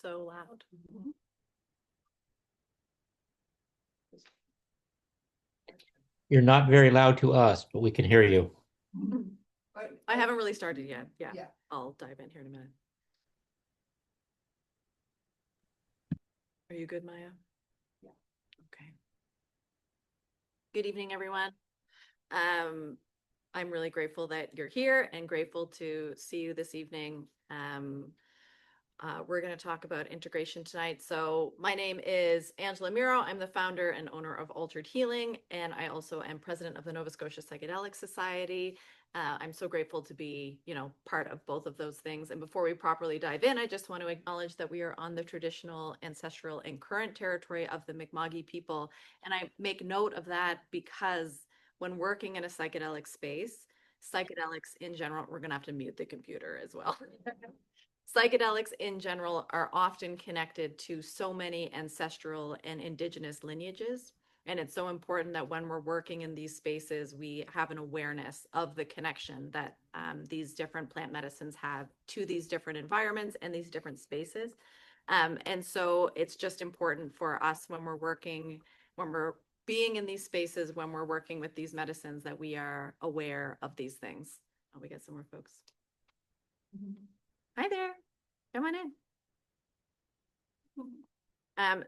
so loud. You're not very loud to us, but we can hear you. I haven't really started yet. Yeah. Yeah. I'll dive in here in a minute. Are you good, Maya? Yeah. Okay. Good evening, everyone. I'm really grateful that you're here and grateful to see you this evening. We're going to talk about integration tonight. So my name is Angela Amirault. I'm the founder and owner of Altered Healing, and I also am president of the Nova Scotia Psychedelic Society. I'm so grateful to be, part of both of those things. And before we properly dive in, I just want to acknowledge that we are on the traditional, ancestral, and current territory of the Mi'kma'ki people. And I make note of that because when working in a psychedelic space, psychedelics in general, we're going to have to mute the computer as well. Psychedelics in general are often connected to so many ancestral and indigenous lineages. And it's so important that when we're working in these spaces, we have an awareness of the connection that these different plant medicines have to these different environments and these different spaces. And so it's just important for us when we're working, when we're being in these spaces, when we're working with these medicines, that we are aware of these things. Oh, we got some more folks. Hi there. Come on in.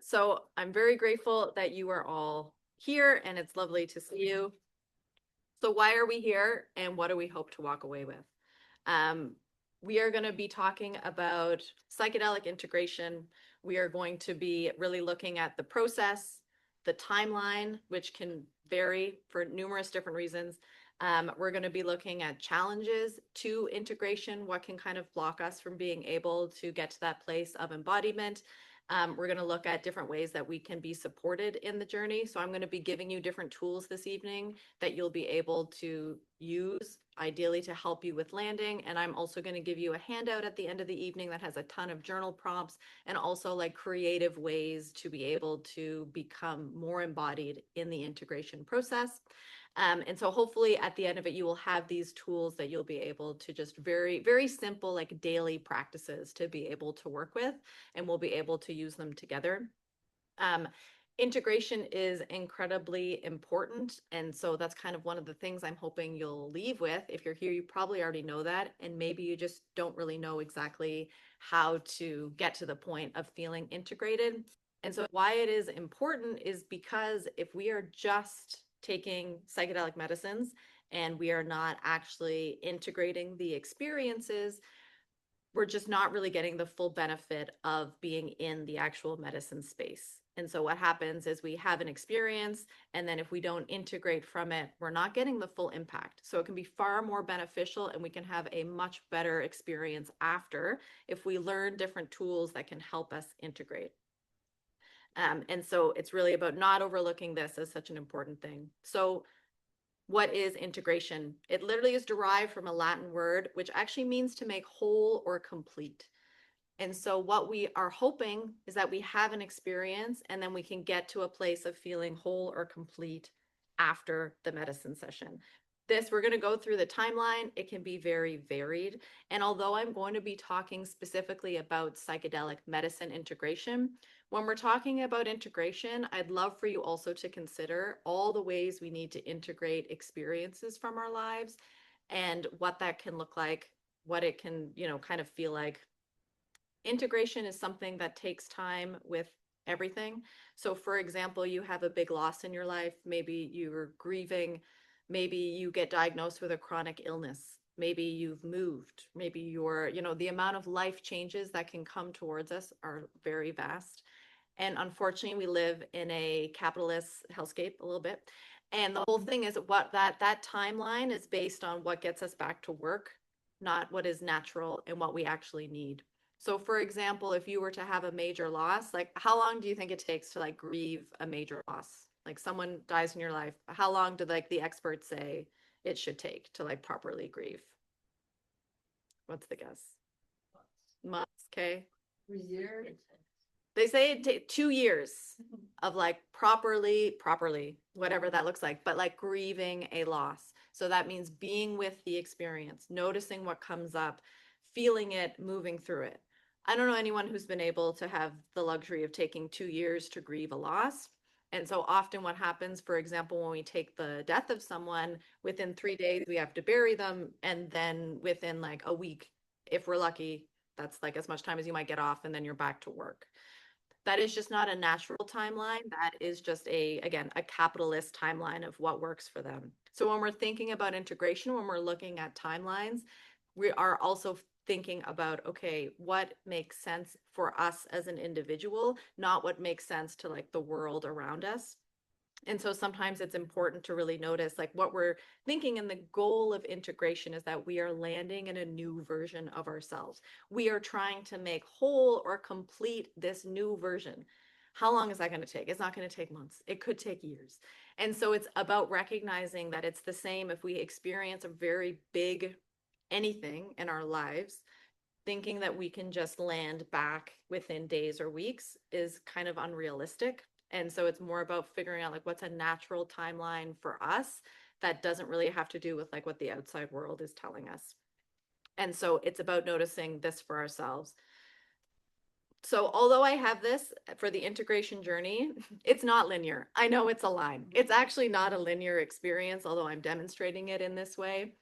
So I'm very grateful that you are all here, and it's lovely to see you. So why are we here, and what do we hope to walk away with? We are going to be talking about psychedelic integration. We are going to be really looking at the process, the timeline, which can vary for numerous different reasons. We're going to be looking at challenges to integration, what can kind of block us from being able to get to that place of embodiment. We're going to look at different ways that we can be supported in the journey. So I'm going to be giving you different tools this evening that you'll be able to use, ideally to help you with landing. And I'm also going to give you a handout at the end of the evening that has a ton of journal prompts and also like creative ways to be able to become more embodied in the integration process. And so hopefully at the end of it, you will have these tools that you'll be able to just very, very simple, like daily practices to be able to work with, and we'll be able to use them together. Integration is incredibly important. And so that's kind of one of the things I'm hoping you'll leave with. If you're here, you probably already know that, and maybe you just don't really know exactly how to get to the point of feeling integrated. And so why it is important is because if we are just taking psychedelic medicines and we are not actually integrating the experiences, we're just not really getting the full benefit of being in the actual medicine space. And so what happens is we have an experience, and then if we don't integrate from it, we're not getting the full impact. So it can be far more beneficial, and we can have a much better experience after if we learn different tools that can help us integrate. And so it's really about not overlooking this as such an important thing. So what is integration? It literally is derived from a Latin word, which actually means to make whole or complete. And so what we are hoping is that we have an experience, and then we can get to a place of feeling whole or complete after the medicine session. We're going to go through the timeline. It can be very varied. And although I'm going to be talking specifically about psychedelic medicine integration, when we're talking about integration, I'd love for you also to consider all the ways we need to integrate experiences from our lives and what that can look like, what it can, kind of feel like. Integration is something that takes time with everything. So for example, you have a big loss in your life. Maybe you're grieving. Maybe you get diagnosed with a chronic illness. Maybe you've moved. Maybe you're, the amount of life changes that can come towards us are very vast. And unfortunately, we live in a capitalist hellscape a little bit. And the whole thing is what that timeline is based on what gets us back to work, not what is natural and what we actually need. So for example, if you were to have a major loss, like how long do you think it takes to like grieve a major loss? Like someone dies in your life, how long do like the experts say it should take to like properly grieve? What's the guess? Months, okay? 3 years. They say it takes 2 years of like properly, whatever that looks like, but like grieving a loss. So that means being with the experience, noticing what comes up, feeling it, moving through it. I don't know anyone who's been able to have the luxury of taking 2 years to grieve a loss. And so often what happens, for example, when we take the death of someone, within 3 days, we have to bury them. And then within like a week, if we're lucky, that's like as much time as you might get off, and then you're back to work. That is just not a natural timeline. That is just again, a capitalist timeline of what works for them. So when we're thinking about integration, when we're looking at timelines, we are also thinking about, okay, what makes sense for us as an individual, not what makes sense to like the world around us. And so sometimes it's important to really notice like what we're thinking, and the goal of integration is that we are landing in a new version of ourselves. We are trying to make whole or complete this new version. How long is that going to take? It's not going to take months. It could take years. And so it's about recognizing that it's the same if we experience a very big anything in our lives. Thinking that we can just land back within days or weeks is kind of unrealistic. And so it's more about figuring out like what's a natural timeline for us that doesn't really have to do with like what the outside world is telling us. And so it's about noticing this for ourselves. So although I have this for the integration journey, it's not linear. I know it's a line. It's actually not a linear experience, although I'm demonstrating it in this way.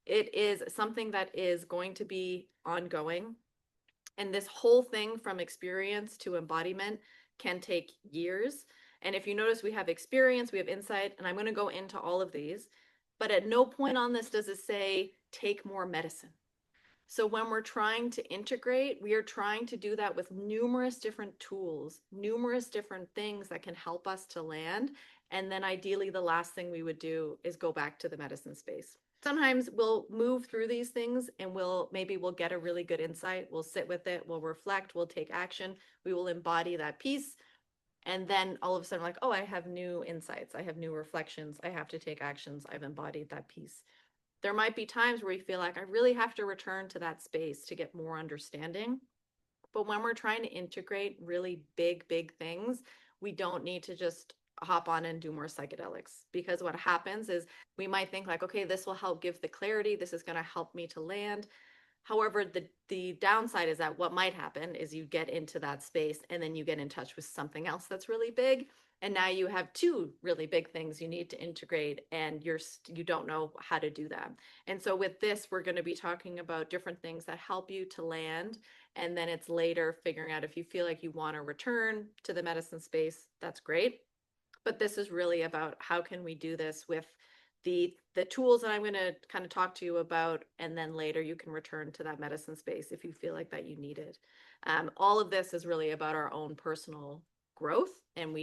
It is something that is going to be ongoing. And this whole thing from experience to embodiment can take years. And if you notice, we have experience, we have insight, and I'm going to go into all of these. But at no point on this does it say take more medicine. So when we're trying to integrate, we are trying to do that with numerous different tools, numerous different things that can help us to land. And then ideally, the last thing we would do is go back to the medicine space. Sometimes we'll move through these things and maybe we'll get a really good insight. We'll sit with it, we'll reflect, we'll take action, we will embody that piece. And then all of a sudden, like, oh, I have new insights, I have new reflections, I have to take actions, I've embodied that piece. There might be times where you feel like I really have to return to that space to get more understanding. But when we're trying to integrate really big things, we don't need to just hop on and do more psychedelics, because what happens is we might think like, okay, this will help give the clarity. This is going to help me to land. However, the downside is that what might happen is you get into that space and then you get in touch with something else that's really big. And now you have two really big things you need to integrate, and you don't know how to do that. And so with this, we're going to be talking about different things that help you to land. And then it's later figuring out if you feel like you want to return to the medicine space, that's great. But this is really about how can we do this with the tools that I'm going to kind of talk to you about, and then later you can return to that medicine space if you feel like that you need it. All of this is really about our own personal growth, and we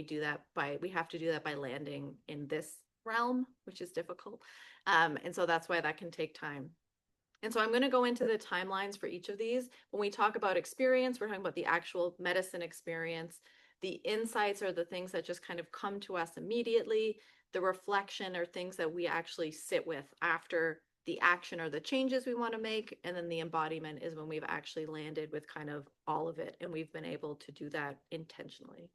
have to do that by landing in this realm, which is difficult. And so that's why that can take time. And so I'm going to go into the timelines for each of these. When we talk about experience, we're talking about the actual medicine experience. The insights are the things that just kind of come to us immediately. The reflection are things that we actually sit with after the action or the changes we want to make. And then the embodiment is when we've actually landed with kind of all of it, and we've been able to do that intentionally.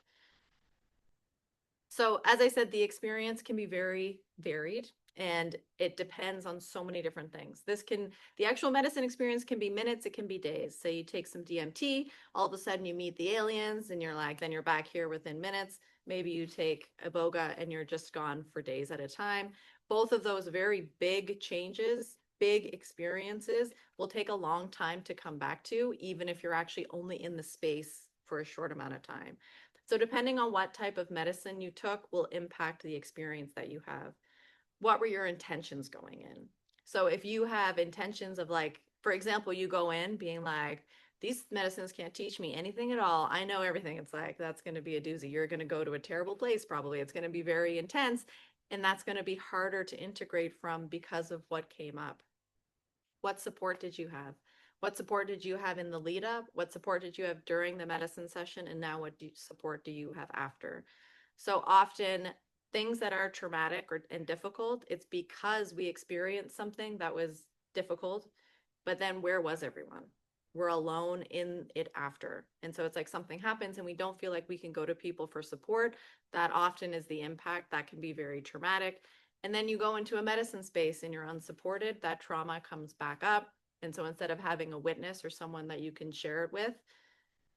So as I said, the experience can be very varied, and it depends on so many different things. The actual medicine experience can be minutes, it can be days. Say you take some DMT, all of a sudden you meet the aliens and you're like, then you're back here within minutes. Maybe you take iboga and you're just gone for days at a time. Both of those very big changes, big experiences will take a long time to come back to, even if you're actually only in the space for a short amount of time. So depending on what type of medicine you took will impact the experience that you have. What were your intentions going in? So if you have intentions of like, for example, you go in being like, these medicines can't teach me anything at all. I know everything. It's like, that's going to be a doozy. You're going to go to a terrible place, probably. It's going to be very intense. And that's going to be harder to integrate from because of what came up. What support did you have? What support did you have in the lead up? What support did you have during the medicine session? And now support do you have after? So often things that are traumatic and difficult, it's because we experienced something that was difficult, but then where was everyone? We're alone in it after. And so it's like something happens and we don't feel like we can go to people for support. That often is the impact. That can be very traumatic. And then you go into a medicine space and you're unsupported, that trauma comes back up. And so instead of having a witness or someone that you can share it with,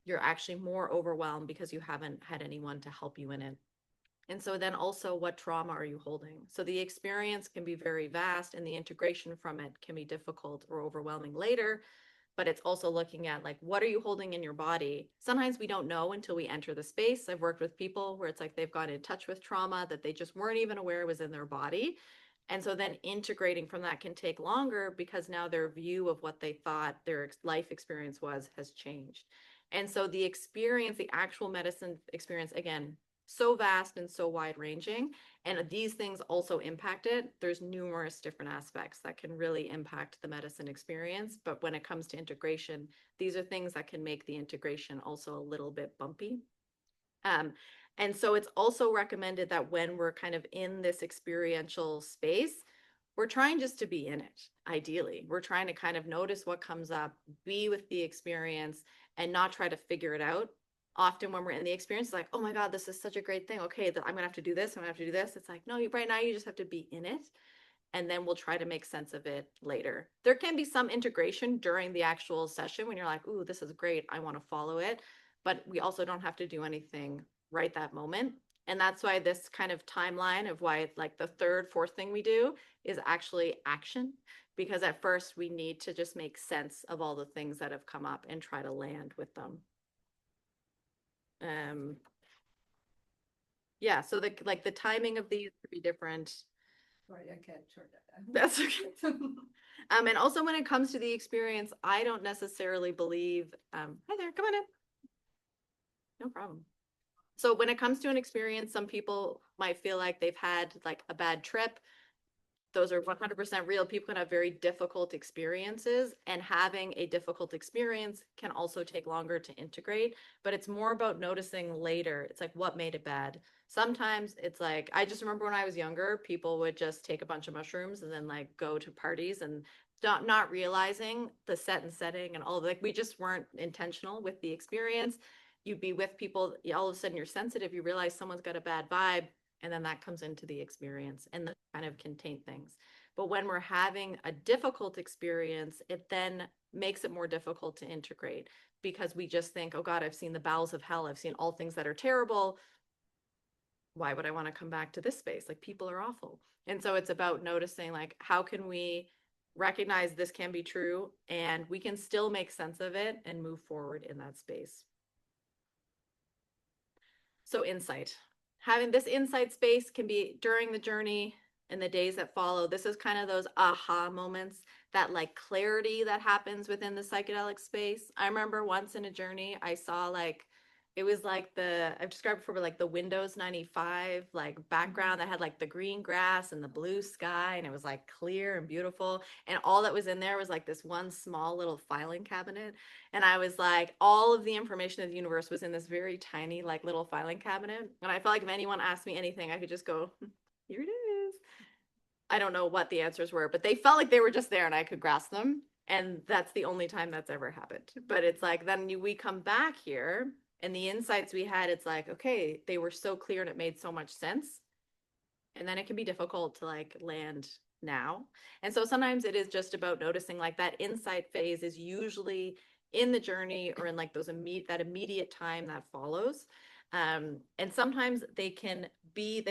you're actually more overwhelmed because you haven't had anyone to help you in it. And so then also, what trauma are you holding? So the experience can be very vast and the integration from it can be difficult or overwhelming later, but it's also looking at like, what are you holding in your body? Sometimes we don't know until we enter the space. I've worked with people where it's like they've got in touch with trauma that they just weren't even aware was in their body. And so then integrating from that can take longer because now their view of what they thought their life experience was has changed. And so the experience, the actual medicine experience, again, so vast and so wide ranging. And these things also impact it. There's numerous different aspects that can really impact the medicine experience. But when it comes to integration, these are things that can make the integration also a little bit bumpy. And so it's also recommended that when we're kind of in this experiential space, we're trying just to be in it, ideally. We're trying to kind of notice what comes up, be with the experience, and not try to figure it out. Often when we're in the experience, it's like, oh my God, this is such a great thing. Okay, I'm going to have to do this. I'm going to have to do this. It's like, no, right now you just have to be in it. And then we'll try to make sense of it later. There can be some integration during the actual session when you're like, ooh, this is great. I want to follow it. But we also don't have to do anything right that moment. And that's why this kind of timeline of why like the third, fourth thing we do is actually action. Because at first we need to just make sense of all the things that have come up and try to land with them. Yeah, so the timing of these could be different. Sorry, I can't turn that. That's okay. And also when it comes to the experience, I don't necessarily believe, hi there, come on in. No problem. So when it comes to an experience, some people might feel like they've had like a bad trip. Those are 100% real. People can have very difficult experiences, and having a difficult experience can also take longer to integrate, but it's more about noticing later. It's like, what made it bad? Sometimes it's like, I just remember when I was younger, people would just take a bunch of mushrooms and then like go to parties and not realizing the set and setting and all, like we just weren't intentional with the experience. You'd be with people, all of a sudden you're sensitive, you realize someone's got a bad vibe, and then that comes into the experience and that kind of can taint things. But when we're having a difficult experience, it then makes it more difficult to integrate because we just think, oh God, I've seen the bowels of hell. I've seen all things that are terrible. Why would I want to come back to this space? Like people are awful. And so it's about noticing like, how can we recognize this can be true and we can still make sense of it and move forward in that space. So insight. Having this insight space can be during the journey and the days that follow. This is kind of those aha moments, that like clarity that happens within the psychedelic space. I remember once in a journey, I saw like, it was like I've described before, but like the Windows 95 like background that had like the green grass and the blue sky, and it was like clear and beautiful. And all that was in there was like this one small little filing cabinet. And I was like, all of the information of the universe was in this very tiny, like little filing cabinet. And I felt like if anyone asked me anything, I could just go, here it is. I don't know what the answers were, but they felt like they were just there and I could grasp them. And that's the only time that's ever happened. But it's like, then we come back here and the insights we had, it's like, okay, they were so clear and it made so much sense. And then it can be difficult to like land now. And so sometimes it is just about noticing like that insight phase is usually in the journey or in like that immediate time that follows. And sometimes they can be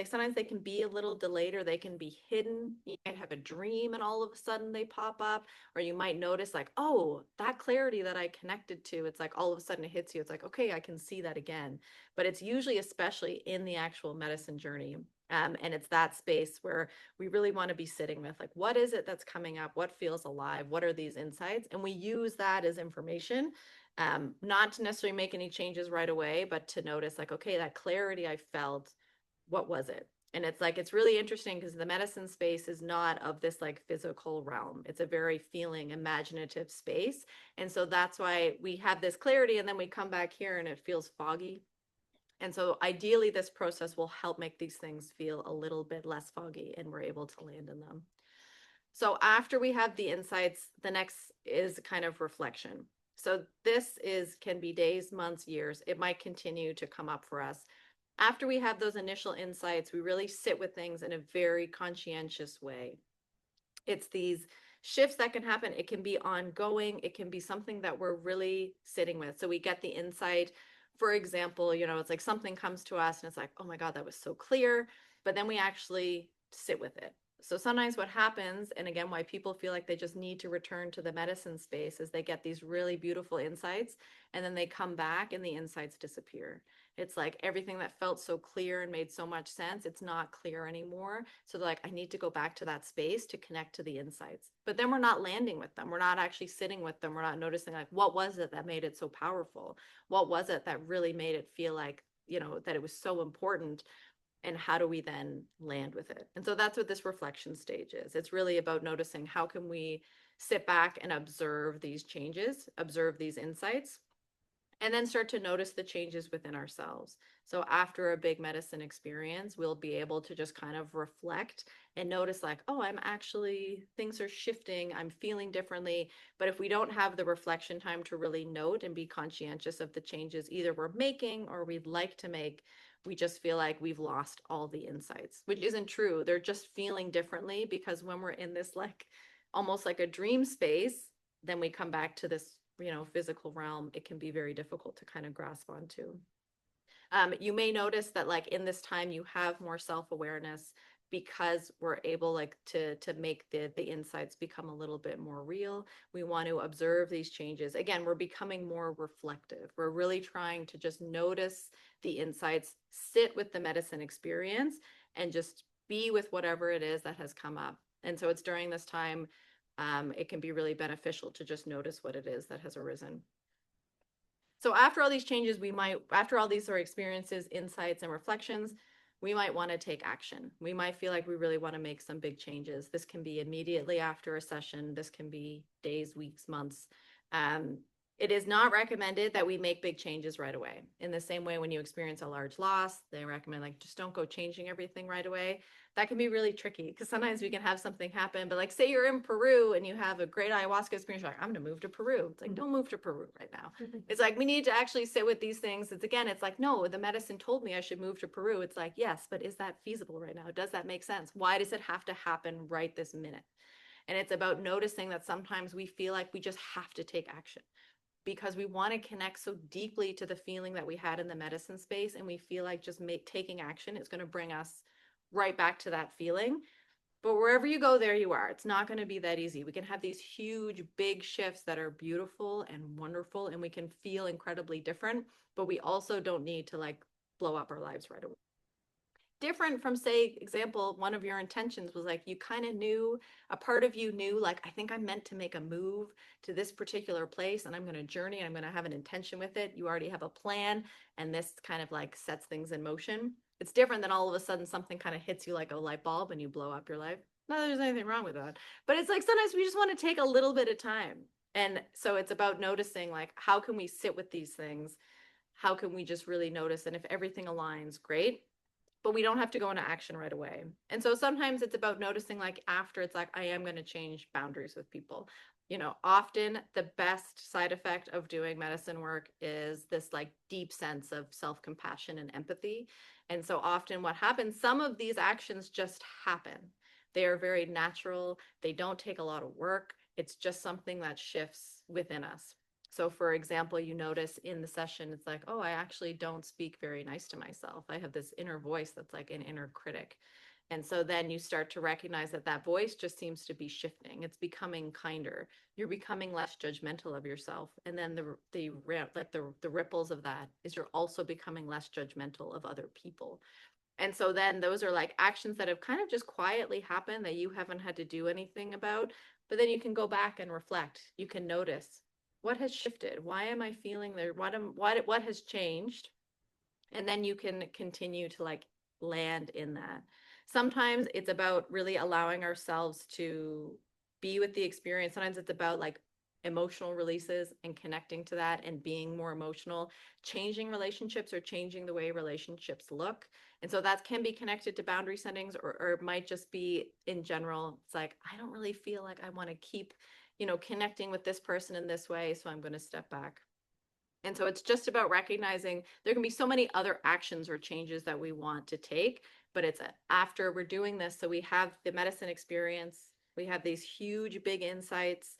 a little delayed or they can be hidden. You might have a dream and all of a sudden they pop up, or you might notice like, oh, that clarity that I connected to, it's like all of a sudden it hits you. It's like, okay, I can see that again. But it's usually especially in the actual medicine journey. And it's that space where we really want to be sitting with like, what is it that's coming up? What feels alive? What are these insights? And we use that as information, not to necessarily make any changes right away, but to notice like, okay, that clarity I felt, what was it? And it's like, it's really interesting because the medicine space is not of this like physical realm. It's a very feeling, imaginative space. And so that's why we have this clarity and then we come back here and it feels foggy. And so ideally, this process will help make these things feel a little bit less foggy and we're able to land in them. So after we have the insights, the next is kind of reflection. So this can be days, months, years. It might continue to come up for us. After we have those initial insights, we really sit with things in a very conscientious way. It's these shifts that can happen. It can be ongoing. It can be something that we're really sitting with. So we get the insight. For example, it's like something comes to us and it's like, oh my God, that was so clear. But then we actually sit with it. So sometimes what happens, and again, why people feel like they just need to return to the medicine space, is they get these really beautiful insights and then they come back and the insights disappear. It's like everything that felt so clear and made so much sense, it's not clear anymore. So they're like, I need to go back to that space to connect to the insights. But then we're not landing with them. We're not actually sitting with them. We're not noticing, like, what was it that made it so powerful? What was it that really made it feel like, that it was so important? And how do we then land with it? And so that's what this reflection stage is. It's really about noticing, how can we sit back and observe these changes, observe these insights, and then start to notice the changes within ourselves. So after a big medicine experience, we'll be able to just kind of reflect and notice, like, oh, things are shifting, I'm feeling differently. But if we don't have the reflection time to really note and be conscientious of the changes either we're making or we'd like to make, we just feel like we've lost all the insights, which isn't true. They're just feeling differently, because when we're in this, like, almost like a dream space, then we come back to this, physical realm. It can be very difficult to kind of grasp onto. You may notice that, like, in this time, you have more self-awareness, because we're able, like, to make the insights become a little bit more real. We want to observe these changes. Again, we're becoming more reflective. We're really trying to just notice the insights, sit with the medicine experience, and just be with whatever it is that has come up. And so it's during this time, it can be really beneficial to just notice what it is that has arisen. So after all these changes, after all these experiences, insights, and reflections, we might want to take action. We might feel like we really want to make some big changes. This can be immediately after a session. This can be days, weeks, months. It is not recommended that we make big changes right away. In the same way, when you experience a large loss, they recommend, like, just don't go changing everything right away. That can be really tricky, because sometimes we can have something happen, but, like, say you're in Peru and you have a great ayahuasca experience, you're like, I'm going to move to Peru. It's like, don't move to Peru right now. It's like, we need to actually sit with these things. It's like, no, the medicine told me I should move to Peru. It's like, yes, but is that feasible right now? Does that make sense? Why does it have to happen right this minute? And it's about noticing that sometimes we feel like we just have to take action, because we want to connect so deeply to the feeling that we had in the medicine space, and we feel like just taking action is going to bring us right back to that feeling. But wherever you go, there you are. It's not going to be that easy. We can have these huge, big shifts that are beautiful and wonderful, and we can feel incredibly different, but we also don't need to, like, blow up our lives right away. Different from, say, example, one of your intentions was, like, you kind of knew, a part of you knew, like, I think I'm meant to make a move to this particular place, and I'm going to journey, and I'm going to have an intention with it. You already have a plan, and this kind of, like, sets things in motion. It's different than all of a sudden something kind of hits you like a light bulb and you blow up your life. Not that there's anything wrong with that, but it's like, sometimes we just want to take a little bit of time. And so it's about noticing, like, how can we sit with these things? How can we just really notice? And if everything aligns, great. But we don't have to go into action right away. And so sometimes it's about noticing, like, after, it's like, I am going to change boundaries with people. Often the best side effect of doing medicine work is this, like, deep sense of self-compassion and empathy. And so often what happens, some of these actions just happen. They are very natural. They don't take a lot of work. It's just something that shifts within us. So for example, you notice in the session, it's like, oh, I actually don't speak very nice to myself. I have this inner voice that's like an inner critic. And so then you start to recognize that that voice just seems to be shifting. It's becoming kinder. You're becoming less judgmental of yourself. And then the ripples of that is you're also becoming less judgmental of other people. And so then those are, like, actions that have kind of just quietly happened that you haven't had to do anything about. But then you can go back and reflect. You can notice, what has shifted? Why am I feeling there? What has changed? And then you can continue to, like, land in that. Sometimes it's about really allowing ourselves to be with the experience. Sometimes it's about, like, emotional releases and connecting to that and being more emotional, changing relationships or changing the way relationships look. And so that can be connected to boundary settings, or it might just be in general. It's like, I don't really feel like I want to keep, connecting with this person in this way, so I'm going to step back. And so it's just about recognizing there can be so many other actions or changes that we want to take, but it's after we're doing this. So we have the medicine experience, We have these huge, big insights.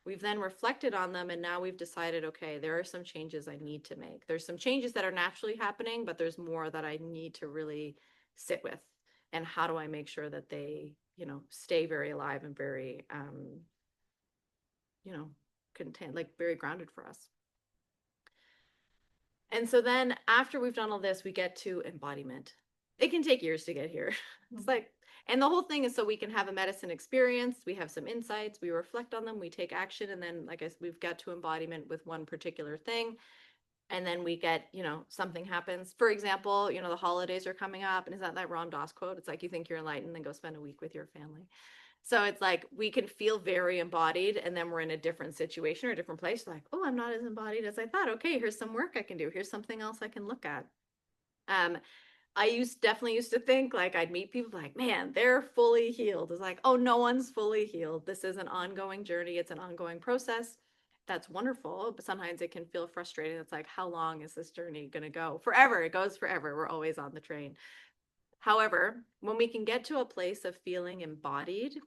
We've then reflected on them, and now we've decided, okay, there are some changes I need to make. There's some changes that are naturally happening, but there's more that I need to really sit with. And how do I make sure that they, stay very alive and very, content, like very grounded for us. And so then after we've done all this, we get to embodiment. It can take years to get here. It's like, and the whole thing is so we can have a medicine experience, we have some insights, we reflect on them, we take action, and then like I said, we've got to embodiment with one particular thing. And then we get, something happens. For example, the holidays are coming up, and is that Ram Dass quote? It's like, you think you're enlightened, then go spend a week with your family. So it's like we can feel very embodied, and then we're in a different situation or a different place. Like, oh, I'm not as embodied as I thought. Okay, here's some work I can do. Here's something else I can look at. I definitely used to think like I'd meet people like, man, they're fully healed. It's like, oh, no one's fully healed. This is an ongoing journey. It's an ongoing process. That's wonderful, but sometimes it can feel frustrating. It's like, how long is this journey going to go? Forever. It goes forever. We're always on the train. However, when we can get to a place of feeling embodied,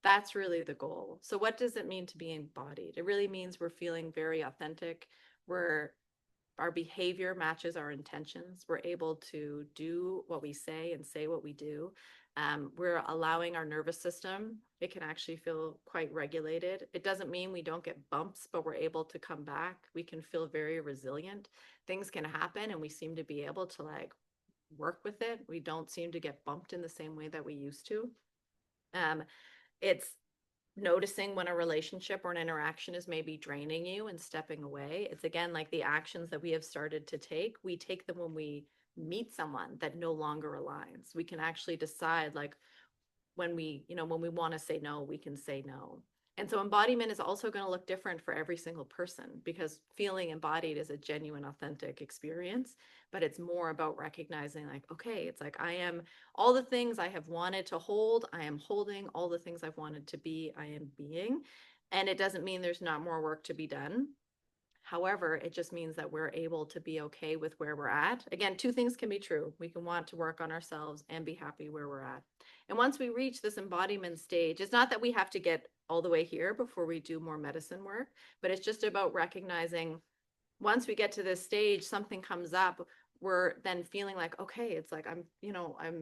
that's really the goal. So what does it mean to be embodied? It really means we're feeling very authentic. Our behavior matches our intentions. We're able to do what we say and say what we do. We're allowing our nervous system, it can actually feel quite regulated. It doesn't mean we don't get bumps, but we're able to come back. We can feel very resilient. Things can happen and we seem to be able to like work with it. We don't seem to get bumped in the same way that we used to. It's noticing when a relationship or an interaction is maybe draining you and stepping away. It's again like the actions that we have started to take. We take them when we meet someone that no longer aligns. We can actually decide like when we want to say no, we can say no. And so embodiment is also going to look different for every single person because feeling embodied is a genuine, authentic experience, but it's more about recognizing like, okay, it's like I am all the things I have wanted to hold, I am holding all the things I've wanted to be, I am being. And it doesn't mean there's not more work to be done. However, it just means that we're able to be okay with where we're at. Again, two things can be true. We can want to work on ourselves and be happy where we're at. And once we reach this embodiment stage, it's not that we have to get all the way here before we do more medicine work, but it's just about recognizing once we get to this stage, something comes up, we're then feeling like, okay, it's like I'm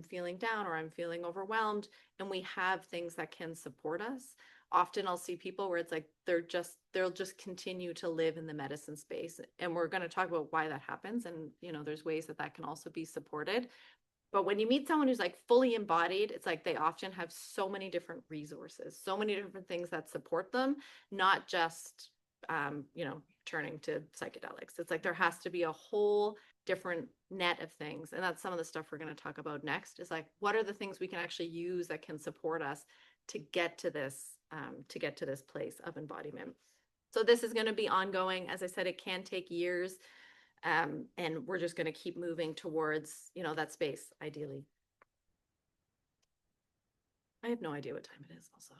feeling down or I'm feeling overwhelmed, and we have things that can support us. Often I'll see people where it's like they'll just continue to live in the medicine space, and we're going to talk about why that happens, and there's ways that can also be supported. But when you meet someone who's like fully embodied, it's like they often have so many different resources, so many different things that support them, not just turning to psychedelics. It's like there has to be a whole different net of things. And that's some of the stuff we're going to talk about next is like, what are the things we can actually use that can support us to get to this place of embodiment. So this is going to be ongoing. As I said, it can take years. And we're just going to keep moving towards, that space, ideally. I have no idea what time it is also.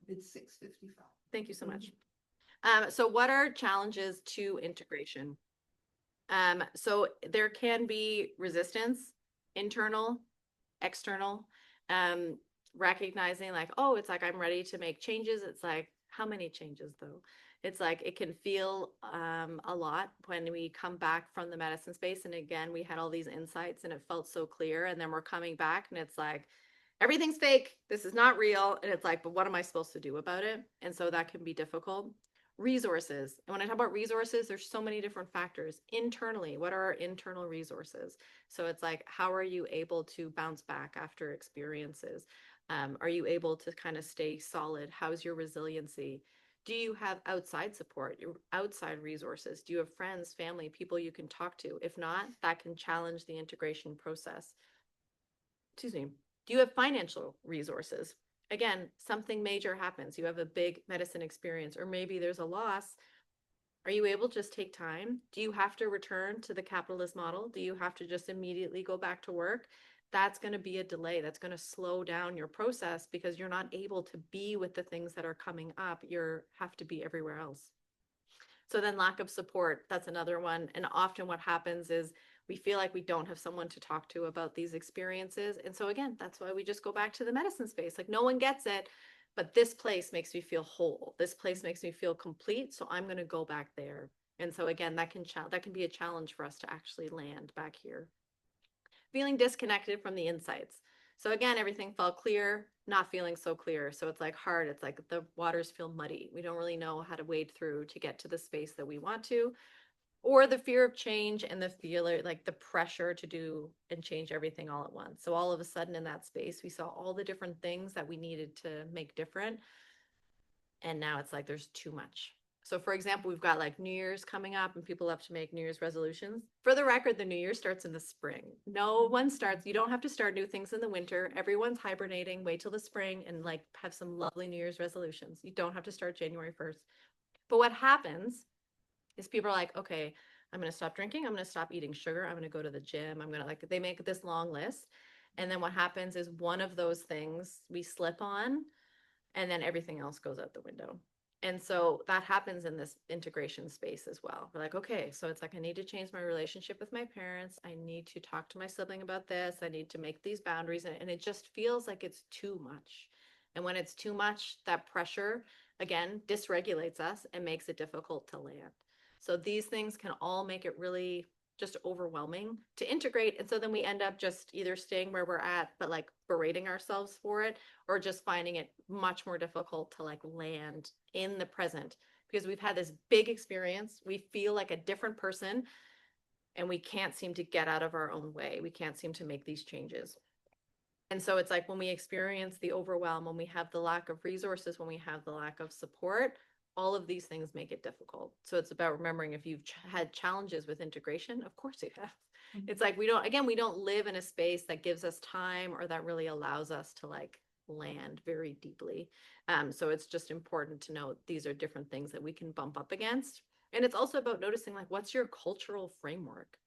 It's 6:55. Thank you so much. So what are challenges to integration? So there can be resistance, internal, external, recognizing like, oh, it's like I'm ready to make changes. It's like, how many changes though? It's like it can feel a lot when we come back from the medicine space. And again, we had all these insights and it felt so clear. And then we're coming back and it's like, everything's fake. This is not real. And it's like, but what am I supposed to do about it? And so that can be difficult. Resources. And when I talk about resources, there's so many different factors. Internally, what are our internal resources? So it's like, how are you able to bounce back after experiences? Are you able to kind of stay solid? How's your resiliency? Do you have outside support, your outside resources? Do you have friends, family, people you can talk to? If not, that can challenge the integration process. Excuse me. Do you have financial resources? Again, something major happens. You have a big medicine experience, or maybe there's a loss. Are you able to just take time? Do you have to return to the capitalist model? Do you have to just immediately go back to work? That's going to be a delay. That's going to slow down your process because you're not able to be with the things that are coming up. You have to be everywhere else. So then lack of support, that's another one. And often what happens is We feel like we don't have someone to talk to about these experiences. And so again, that's why we just go back to the medicine space. Like no one gets it, but this place makes me feel whole. This place makes me feel complete. So I'm going to go back there. And so again, that can be a challenge for us to actually land back here. Feeling disconnected from the insights. So again, everything felt clear, not feeling so clear. So it's like hard. It's like the waters feel muddy. We don't really know how to wade through to get to the space that we want to, or the fear of change and the feeler, like the pressure to do and change everything all at once. So all of a sudden in that space, we saw all the different things that we needed to make different. And now it's like there's too much. So for example, we've got like New Year's coming up and people have to make New Year's resolutions. For the record, the New Year starts in the spring. No one starts, you don't have to start new things in the winter. Everyone's hibernating, wait till the spring and like have some lovely New Year's resolutions. You don't have to start January 1st. But what happens is people are like, okay, I'm going to stop drinking. I'm going to stop eating sugar. I'm going to go to the gym. I'm going to they make this long list. And then what happens is one of those things we slip on and then everything else goes out the window. And so that happens in this integration space as well. We're like, okay, so it's like, I need to change my relationship with my parents. I need to talk to my sibling about this. I need to make these boundaries. And it just feels like it's too much. And when it's too much, that pressure, again, dysregulates us and makes it difficult to land. So these things can all make it really just overwhelming to integrate. And so then we end up just either staying where we're at, but like berating ourselves for it, or just finding it much more difficult to like land in the present because we've had this big experience. We feel like a different person and we can't seem to get out of our own way. We can't seem to make these changes. And so it's like when we experience the overwhelm, when we have the lack of resources, when we have the lack of support, all of these things make it difficult. So it's about remembering if you've had challenges with integration, of course you have. It's like we don't live in a space that gives us time or that really allows us to like land very deeply. So it's just important to know these are different things that we can bump up against. And it's also about noticing like, what's your cultural framework?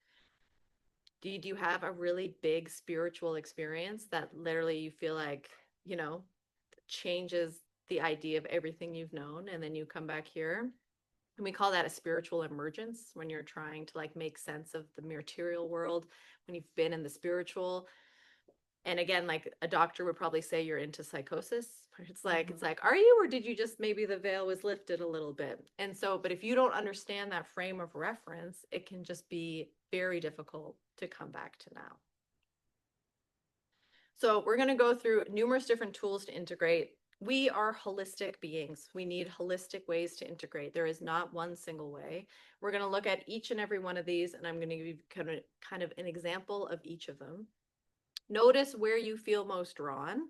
Do you have a really big spiritual experience that literally you feel like, changes the idea of everything you've known, and then you come back here? And we call that a spiritual emergence, when you're trying to like make sense of the material world, when you've been in the spiritual. And again, like a doctor would probably say you're into psychosis. It's like, are you, or did you just, maybe the veil was lifted a little bit? And so, but if you don't understand that frame of reference, it can just be very difficult to come back to now. So we're going to go through numerous different tools to integrate. We are holistic beings. We need holistic ways to integrate. There is not one single way. We're going to look at each and every one of these, and I'm going to give you kind of an example of each of them. Notice where you feel most drawn.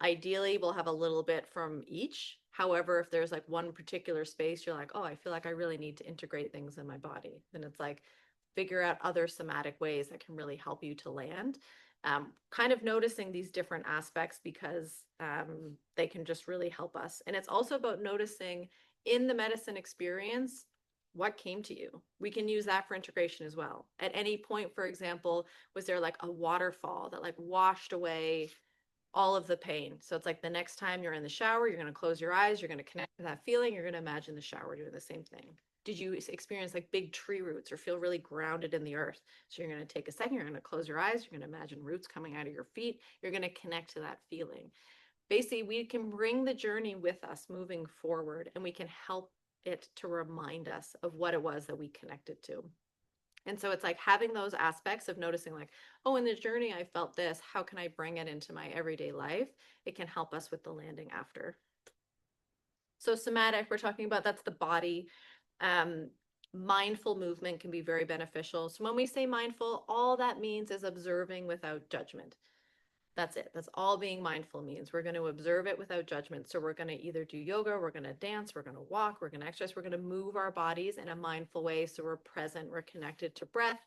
Ideally, we'll have a little bit from each. However, if there's like one particular space, you're like, oh, I feel like I really need to integrate things in my body, then it's like, figure out other somatic ways that can really help you to land. Kind of noticing these different aspects because they can just really help us. And it's also about noticing in the medicine experience, what came to you. We can use that for integration as well. At any point, for example, was there like a waterfall that like washed away all of the pain? So it's like the next time you're in the shower, you're going to close your eyes, you're going to connect to that feeling, you're going to imagine the shower doing the same thing. Did you experience like big tree roots or feel really grounded in the earth? So you're going to take a second, you're going to close your eyes, you're going to imagine roots coming out of your feet, you're going to connect to that feeling. Basically, we can bring the journey with us moving forward, and we can help it to remind us of what it was that we connected to. And so it's like having those aspects of noticing like, oh, in the journey, I felt this. How can I bring it into my everyday life? It can help us with the landing after. So somatic, we're talking about, that's the body. Mindful movement can be very beneficial. So when we say mindful, all that means is observing without judgment. That's it. That's all being mindful means. We're going to observe it without judgment. So we're going to either do yoga, we're going to dance, we're going to walk, we're going to exercise, we're going to move our bodies in a mindful way. So we're present, we're connected to breath,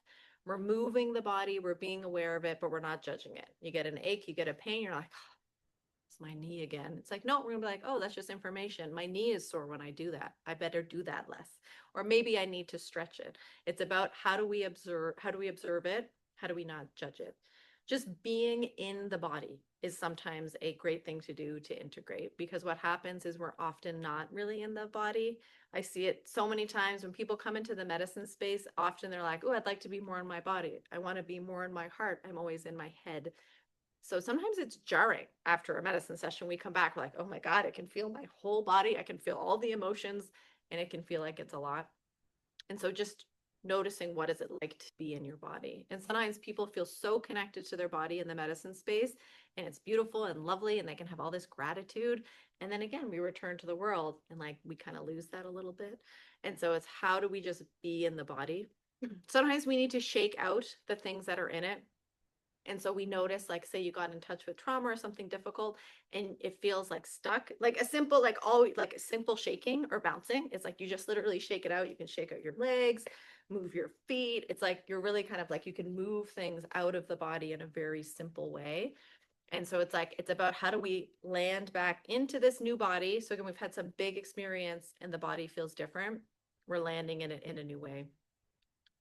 we're moving the body, we're being aware of it, but we're not judging it. You get an ache, you get a pain, you're like, oh, it's my knee again. It's like, no, we're going to be like, oh, that's just information. My knee is sore when I do that. I better do that less. Or maybe I need to stretch it. It's about how do we observe it? How do we not judge it? Just being in the body is sometimes a great thing to do to integrate, because what happens is we're often not really in the body. I see it so many times when people come into the medicine space. Often they're like, oh, I'd like to be more in my body. I want to be more in my heart. I'm always in my head. So sometimes it's jarring after a medicine session. We come back, we're like, oh my God, I can feel my whole body. I can feel all the emotions, and it can feel like it's a lot. And so just noticing what is it like to be in your body. And sometimes people feel so connected to their body in the medicine space, and it's beautiful and lovely, and they can have all this gratitude. And then again, we return to the world and like we kind of lose that a little bit. And so it's how do we just be in the body? Sometimes we need to shake out the things that are in it. And so we notice, like, say you got in touch with trauma or something difficult and it feels like stuck, like a simple, like all like a simple shaking or bouncing. It's like you just literally shake it out. You can shake out your legs, move your feet. It's like you're really kind of like you can move things out of the body in a very simple way. And so it's like it's about how do we land back into this new body. So again, we've had some big experience and the body feels different. We're landing in it in a new way.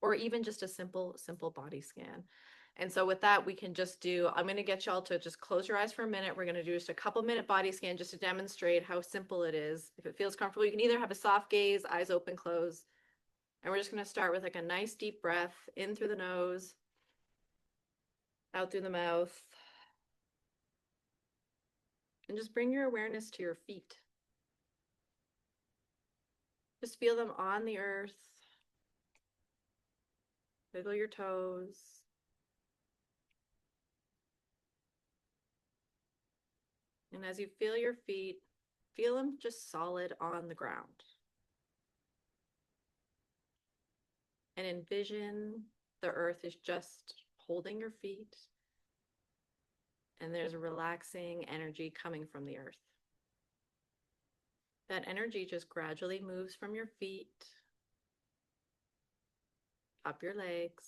Or even just a simple body scan. And so with that, we can just do, I'm going to get y'all to just close your eyes for a minute. We're going to do just a couple minute body scan just to demonstrate how simple it is. If it feels comfortable, you can either have a soft gaze, eyes open, close. And we're just going to start with like a nice deep breath in through the nose, out through the mouth. And just bring your awareness to your feet. Just feel them on the earth. Wiggle your toes. And as you feel your feet, feel them just solid on the ground. And envision the earth is just holding your feet. And there's a relaxing energy coming from the earth. That energy just gradually moves from your feet, up your legs.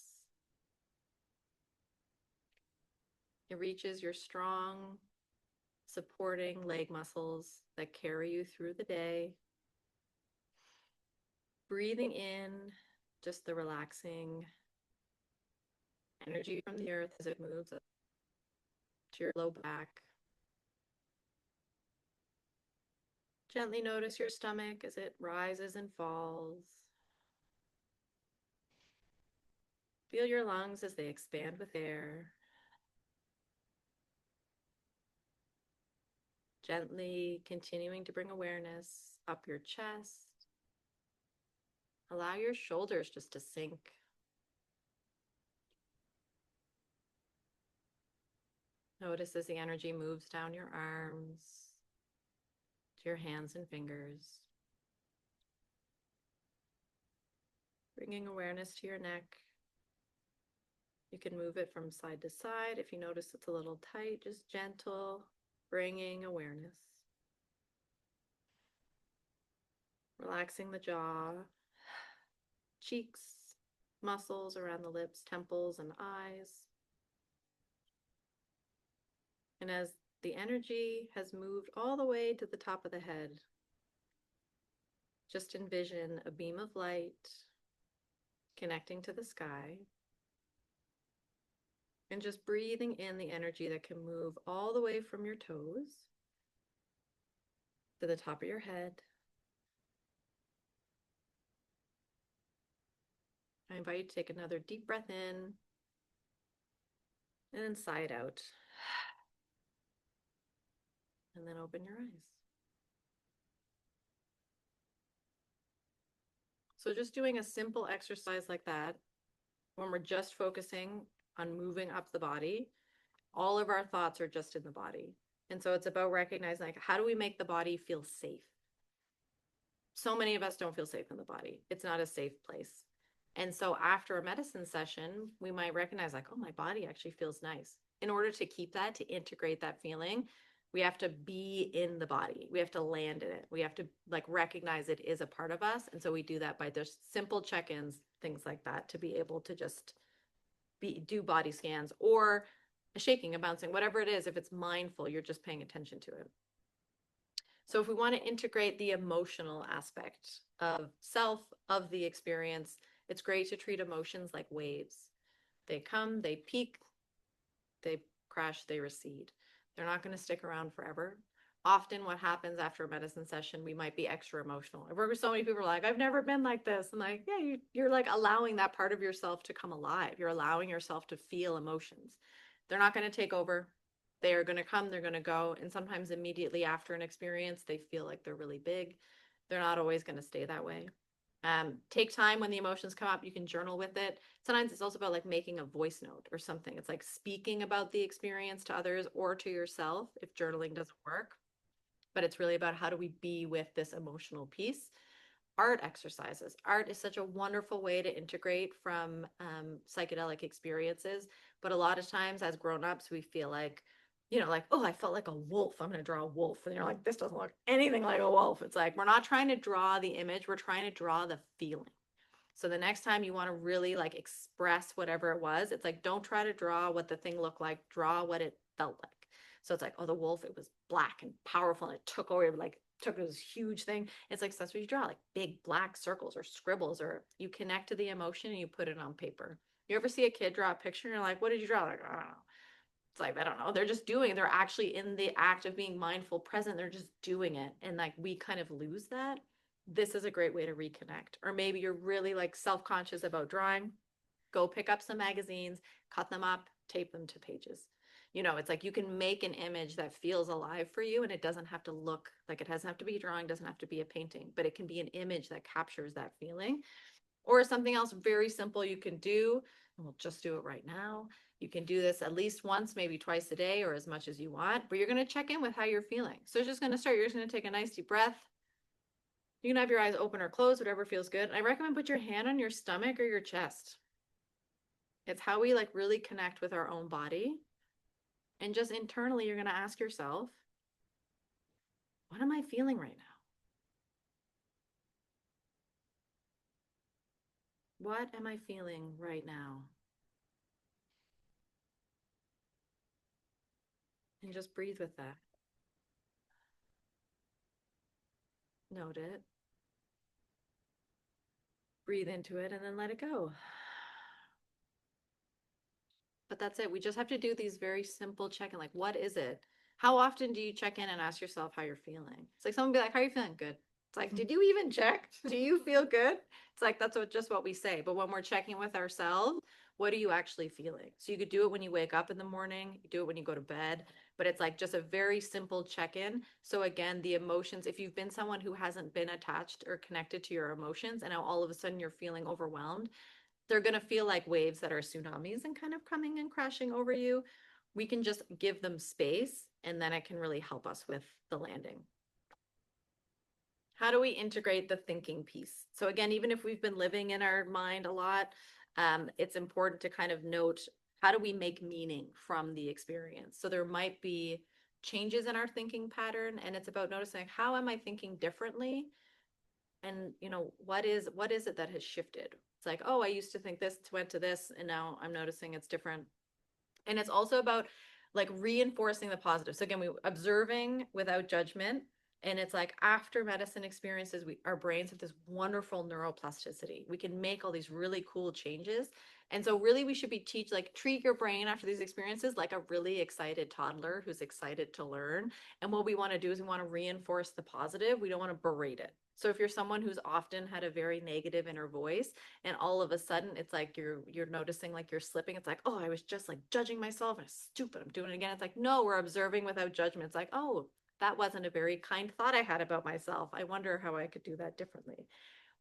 It reaches your strong, supporting leg muscles that carry you through the day. Breathing in just the relaxing energy from the earth as it moves up to your low back. Gently notice your stomach as it rises and falls. Feel your lungs as they expand with air. Gently continuing to bring awareness up your chest. Allow your shoulders just to sink. Notice as the energy moves down your arms to your hands and fingers. Bringing awareness to your neck. You can move it from side to side. If you notice it's a little tight, just gentle, bringing awareness. Relaxing the jaw, cheeks, muscles around the lips, temples, and eyes. And as the energy has moved all the way to the top of the head, just envision a beam of light connecting to the sky. And just breathing in the energy that can move all the way from your toes to the top of your head. I invite you to take another deep breath in and then sigh it out. And then open your eyes. So just doing a simple exercise like that, when we're just focusing on moving up the body, all of our thoughts are just in the body. And so it's about recognizing, like, how do we make the body feel safe? So many of us don't feel safe in the body. It's not a safe place. And so after a medicine session, we might recognize like, oh, my body actually feels nice. In order to keep that, to integrate that feeling, we have to be in the body. We have to land in it. We have to like recognize it is a part of us. And so we do that by just simple check-ins, things like that, to be able to just do body scans or a shaking, a bouncing, whatever it is. If it's mindful, you're just paying attention to it. So if we want to integrate the emotional aspect of self, of the experience, it's great to treat emotions like waves. They come, they peak, they crash, they recede. They're not going to stick around forever. often what happens after a medicine session, we might be extra emotional. I've worked with so many people like, I've never been like this. And like, yeah, you're like allowing that part of yourself to come alive. You're allowing yourself to feel emotions. They're not going to take over. They are going to come, they're going to go. And sometimes immediately after an experience, they feel like they're really big. They're not always going to stay that way. Take time when the emotions come up. You can journal with it. Sometimes it's also about like making a voice note or something. It's like speaking about the experience to others or to yourself if journaling doesn't work. But it's really about how do we be with this emotional piece. Art exercises. Art is such a wonderful way to integrate from psychedelic experiences. But a lot of times as grown-ups, we feel like, like, oh, I felt like a wolf. I'm going to draw a wolf. And you're like, this doesn't look anything like a wolf. It's like, we're not trying to draw the image. We're trying to draw the feeling. So the next time you want to really like express whatever it was, it's like, don't try to draw what the thing looked like. Draw what it felt like. So it's like, oh, the wolf, it was black and powerful and it took over, like took this huge thing. It's like, so that's what you draw, like big black circles or scribbles, or you connect to the emotion and you put it on paper. You ever see a kid draw a picture and you're like, what did you draw? Like, I don't know. It's like, I don't know. They're just doing it. They're actually in the act of being mindful, present. They're just doing it. And like, we kind of lose that. This is a great way to reconnect. Or maybe you're really like self-conscious about drawing. Go pick up some magazines, cut them up, tape them to pages. It's like you can make an image that feels alive for you, and it doesn't have to look like, it doesn't have to be a drawing, doesn't have to be a painting, but it can be an image that captures that feeling. Or something else very simple you can do, and we'll just do it right now. You can do this at least once, maybe twice a day, or as much as you want, but you're going to check in with how you're feeling. So it's just going to start. You're just going to take a nice deep breath. You can have your eyes open or closed, whatever feels good. I recommend put your hand on your stomach or your chest. It's how we like really connect with our own body. And just internally, you're going to ask yourself, what am I feeling right now? What am I feeling right now? And just breathe with that. Note it. Breathe into it and then let it go. But that's it. We just have to do these very simple check-in. Like, what is it? How often do you check in and ask yourself how you're feeling? It's like someone be like, how are you feeling? Good. It's like, did you even check? Do you feel good? It's like, that's just what we say. But when we're checking with ourselves, what are you actually feeling? So you could do it when you wake up in the morning, you do it when you go to bed, but it's like just a very simple check-in. So again, the emotions, if you've been someone who hasn't been attached or connected to your emotions, and now all of a sudden you're feeling overwhelmed, they're going to feel like waves that are tsunamis and kind of coming and crashing over you. We can just give them space, and then it can really help us with the landing. How do we integrate the thinking piece? So again, even if we've been living in our mind a lot, it's important to kind of note, how do we make meaning from the experience? So there might be changes in our thinking pattern, and it's about noticing, how am I thinking differently? And what is it that has shifted? It's like, oh, I used to think this, went to this, and now I'm noticing it's different. And it's also about like reinforcing the positive. So again, we observing without judgment. And it's like, after medicine experiences, our brains have this wonderful neuroplasticity. We can make all these really cool changes. And so really we should be treat your brain after these experiences like a really excited toddler who's excited to learn. And what we want to do is we want to reinforce the positive. We don't want to berate it. So if you're someone who's often had a very negative inner voice, and all of a sudden it's like you're noticing like you're slipping, it's like, oh, I was just like judging myself, and stupid, I'm doing it again. It's like, no, we're observing without judgment. It's like, oh, that wasn't a very kind thought I had about myself. I wonder how I could do that differently.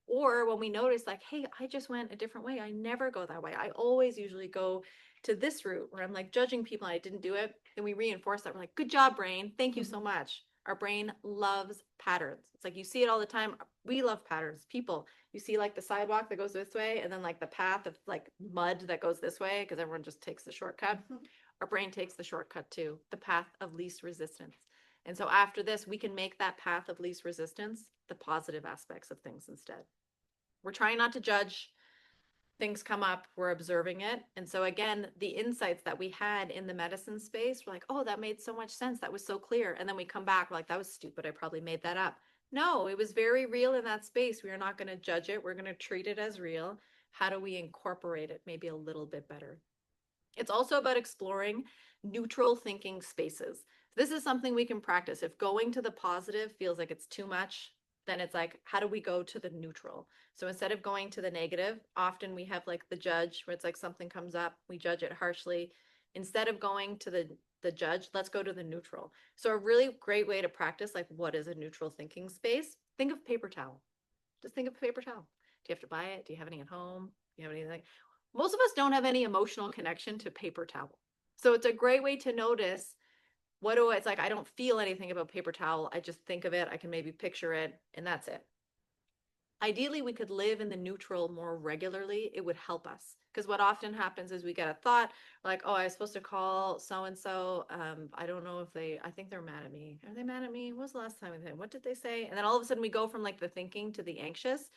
Or when we notice like, hey, I just went a different way. I never go that way. I always usually go to this route where I'm like judging people and I didn't do it. Then we reinforce that. We're like, good job, brain. Thank you so much. Our brain loves patterns. It's like, you see it all the time. We love patterns. People, you see like the sidewalk that goes this way, and then like the path of like mud that goes this way, because everyone just takes the shortcut. Our brain takes the shortcut too, the path of least resistance. And so after this, we can make that path of least resistance the positive aspects of things instead. We're trying not to judge. Things come up, we're observing it. And so again, the insights that we had in the medicine space, we're like, oh, that made so much sense. That was so clear. And then we come back, we're like, that was stupid. I probably made that up. No, it was very real in that space. We are not going to judge it. We're going to treat it as real. How do we incorporate it maybe a little bit better? It's also about exploring neutral thinking spaces. This is something we can practice. If going to the positive feels like it's too much, then it's like, how do we go to the neutral? So instead of going to the negative, often we have like the judge where it's like something comes up, we judge it harshly. Instead of going to the judge, let's go to the neutral. So a really great way to practice, like, what is a neutral thinking space? Think of paper towel. Just think of paper towel. Do you have to buy it? Do you have any at home? Do you have anything? Most of us don't have any emotional connection to paper towel. So it's a great way to notice it's like, I don't feel anything about paper towel. I just think of it. I can maybe picture it, and that's it. Ideally, we could live in the neutral more regularly. It would help us. Because what often happens is we get a thought like, oh, I was supposed to call so-and-so. I don't know if I think they're mad at me. Are they mad at me? What was the last time what did they say? And then all of a sudden we go from like the thinking to the anxious,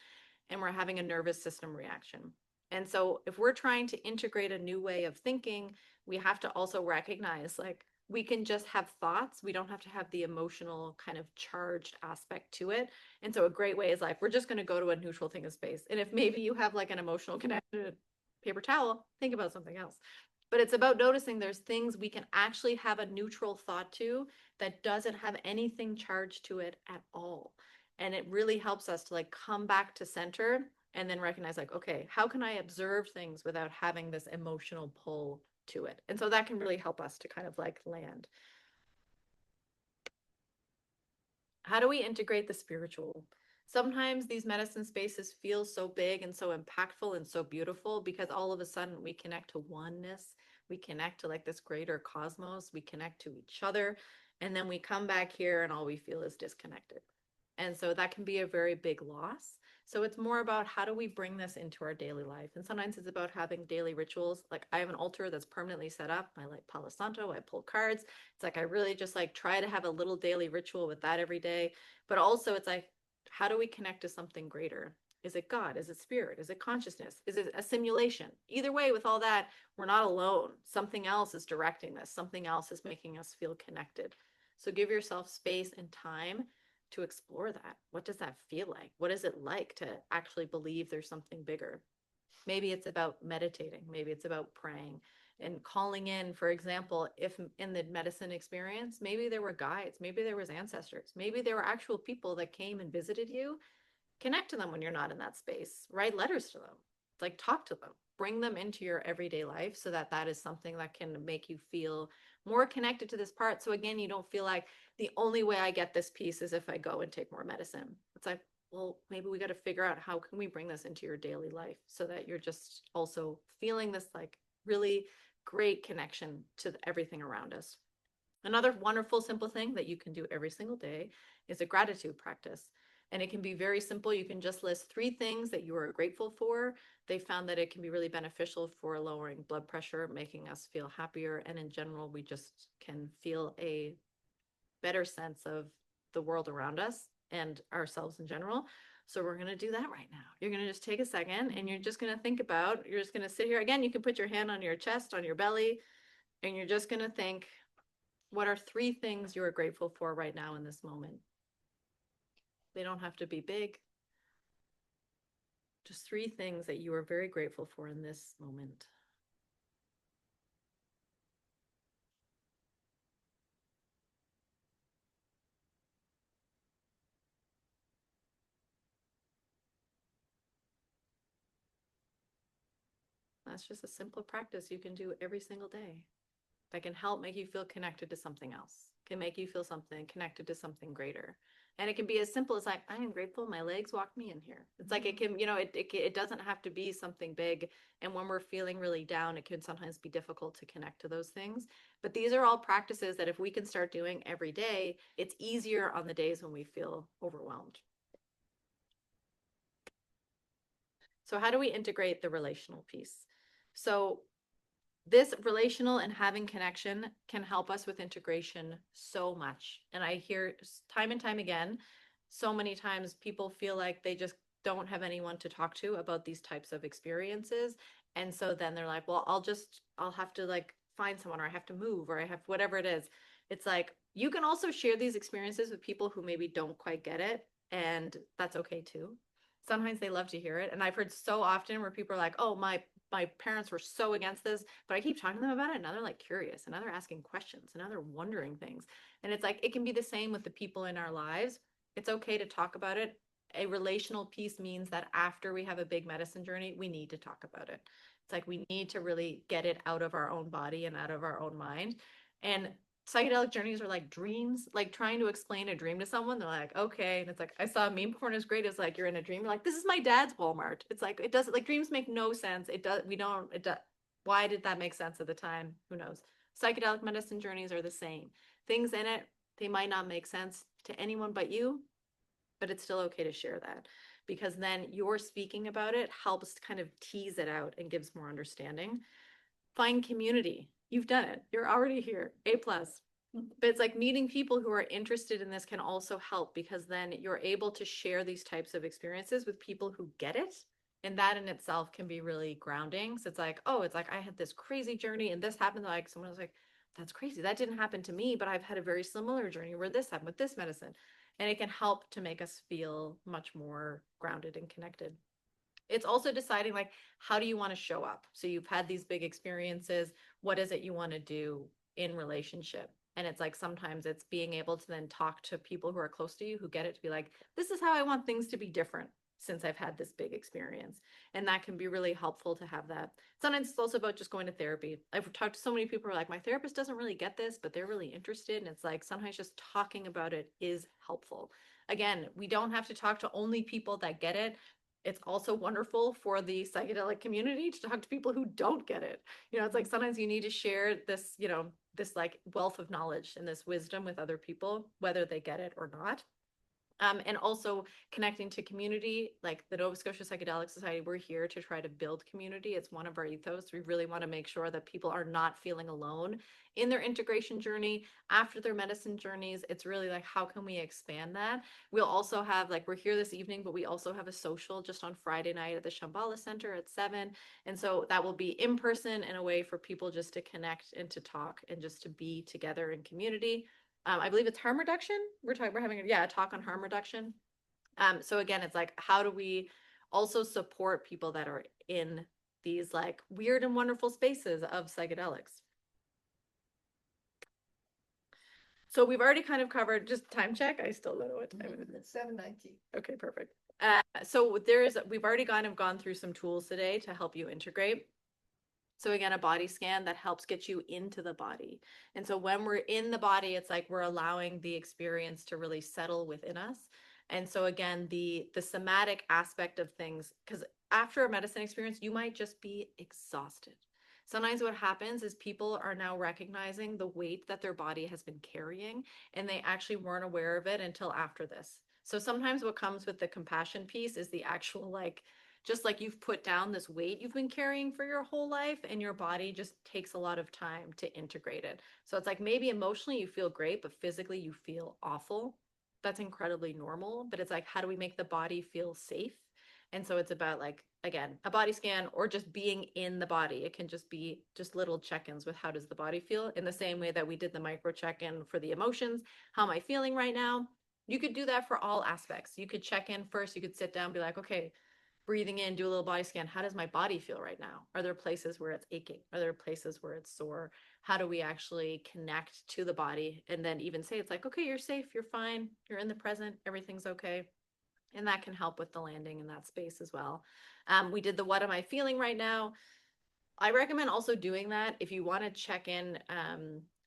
and we're having a nervous system reaction. And so if we're trying to integrate a new way of thinking, we have to also recognize like, we can just have thoughts. We don't have to have the emotional kind of charged aspect to it. And so a great way is like, we're just going to go to a neutral thing of space. And if maybe you have like an emotional connection to paper towel, think about something else. But it's about noticing there's things we can actually have a neutral thought to that doesn't have anything charged to it at all. And it really helps us to like come back to center and then recognize like, okay, how can I observe things without having this emotional pull to it? And so that can really help us to kind of like land. How do we integrate the spiritual? Sometimes these medicine spaces feel so big and so impactful and so beautiful because all of a sudden we connect to oneness. We connect to like this greater cosmos. We connect to each other. And then we come back here and all we feel is disconnected. And so that can be a very big loss. So it's more about how do we bring this into our daily life? And sometimes it's about having daily rituals. Like I have an altar that's permanently set up. I like Palo Santo. I pull cards. It's like I really just like try to have a little daily ritual with that every day. But also it's like, how do we connect to something greater? Is it God? Is it spirit? Is it consciousness? Is it a simulation? Either way, with all that, we're not alone. Something else is directing this. Something else is making us feel connected. So give yourself space and time to explore that. What does that feel like? What is it like to actually believe there's something bigger? Maybe it's about meditating. Maybe it's about praying and calling in, for example, if in the medicine experience, maybe there were guides, maybe there was ancestors, maybe there were actual people that came and visited you. Connect to them when you're not in that space. Write letters to them. Like talk to them. Bring them into your everyday life so that that is something that can make you feel more connected to this part. So again, you don't feel like the only way I get this piece is if I go and take more medicine. It's like, well, maybe we got to figure out how can we bring this into your daily life so that you're just also feeling this like really great connection to everything around us. Another wonderful, simple thing that you can do every single day is a gratitude practice. And it can be very simple. You can just list 3 things that you are grateful for. They found that it can be really beneficial for lowering blood pressure, making us feel happier. And in general, we just can feel a better sense of the world around us and ourselves in general. So we're going to do that right now. You're going to just take a second and you're just going to think about, you're just going to sit here. Again, you can put your hand on your chest, on your belly, and you're just going to think, what are 3 things you are grateful for right now in this moment? They don't have to be big. Just 3 things that you are very grateful for in this moment. That's just a simple practice you can do every single day that can help make you feel connected to something else, can make you feel something connected to something greater. And it can be as simple as like, I am grateful my legs walked me in here. It's like it can, it doesn't have to be something big. And when we're feeling really down, it can sometimes be difficult to connect to those things. But these are all practices that if we can start doing every day, it's easier on the days when we feel overwhelmed. So how do we integrate the relational piece? So this relational and having connection can help us with integration so much. And I hear time and time again, so many times people feel like they just don't have anyone to talk to about these types of experiences. And so then they're like, well, I'll have to like find someone, or I have to move, or I have whatever it is. It's like, you can also share these experiences with people who maybe don't quite get it. And that's okay too. Sometimes they love to hear it. And I've heard so often where people are like, oh, my parents were so against this, but I keep talking to them about it. And now they're like curious, and now they're asking questions, and now they're wondering things. And it's like, it can be the same with the people in our lives. It's okay to talk about it. A relational piece means that after we have a big medicine journey, we need to talk about it. It's like we need to really get it out of our own body and out of our own mind. And psychedelic journeys are like dreams, like trying to explain a dream to someone. They're like, okay. And it's like, I saw a meme before and it was great. It's like, you're in a dream. You're like, this is my dad's Walmart. It's like, it doesn't, like, dreams make no sense. It does, we don't, it does. Why did that make sense at the time? Who knows? Psychedelic medicine journeys are the same. Things in it, they might not make sense to anyone but you, but it's still okay to share that, because then your speaking about it helps kind of tease it out and gives more understanding. Find community. You've done it. You're already here. A plus. But it's like meeting people who are interested in this can also help, because then you're able to share these types of experiences with people who get it. And that in itself can be really grounding. So it's like, oh, it's like I had this crazy journey and this happened. Like someone was like, that's crazy. That didn't happen to me, but I've had a very similar journey where this happened with this medicine. And it can help to make us feel much more grounded and connected. It's also deciding, like, how do you want to show up? So you've had these big experiences. What is it you want to do in relationship? And it's like, sometimes it's being able to then talk to people who are close to you, who get it, to be like, this is how I want things to be different since I've had this big experience. And that can be really helpful to have that. Sometimes it's also about just going to therapy. I've talked to so many people who are like, my therapist doesn't really get this, but they're really interested. And it's like, sometimes just talking about it is helpful. Again, we don't have to talk to only people that get it. It's also wonderful for the psychedelic community to talk to people who don't get it. It's like, sometimes you need to share this, this like wealth of knowledge and this wisdom with other people, whether they get it or not. And also connecting to community, like the Nova Scotia Psychedelic Society, we're here to try to build community. It's one of our ethos. We really want to make sure that people are not feeling alone in their integration journey, after their medicine journeys. It's really like, how can we expand that? We'll also have, like, we're here this evening, but we also have a social just on Friday night at the Shambhala Center at 7. And so that will be in person, and a way for people just to connect and to talk and just to be together in community. I believe it's harm reduction. We're having a talk on harm reduction. So again, it's like, how do we also support people that are in these like weird and wonderful spaces of psychedelics? So we've already kind of covered, just time check. I still don't know what time it is. It's 7:19. Okay, perfect. So we've already kind of gone through some tools today to help you integrate. So again, a body scan that helps get you into the body. And so when we're in the body, it's like we're allowing the experience to really settle within us. And so again, the somatic aspect of things, because after a medicine experience, you might just be exhausted. Sometimes what happens is people are now recognizing the weight that their body has been carrying, and they actually weren't aware of it until after this. So sometimes what comes with the compassion piece is the actual, like, just like you've put down this weight you've been carrying for your whole life, and your body just takes a lot of time to integrate it. So it's like, maybe emotionally you feel great, but physically you feel awful. That's incredibly normal, but it's like, how do we make the body feel safe? And so it's about, like, again, a body scan, or just being in the body. It can just be just little check-ins with, how does the body feel, in the same way that we did the micro check-in for the emotions. How am I feeling right now? You could do that for all aspects. You could check in first. You could sit down, be like, okay, breathing in, do a little body scan. How does my body feel right now? Are there places where it's aching? Are there places where it's sore? How do we actually connect to the body? And then even say, it's like, okay, you're safe, you're fine, you're in the present, everything's okay. And that can help with the landing in that space as well. We did the what am I feeling right now? I recommend also doing that if you want to check in.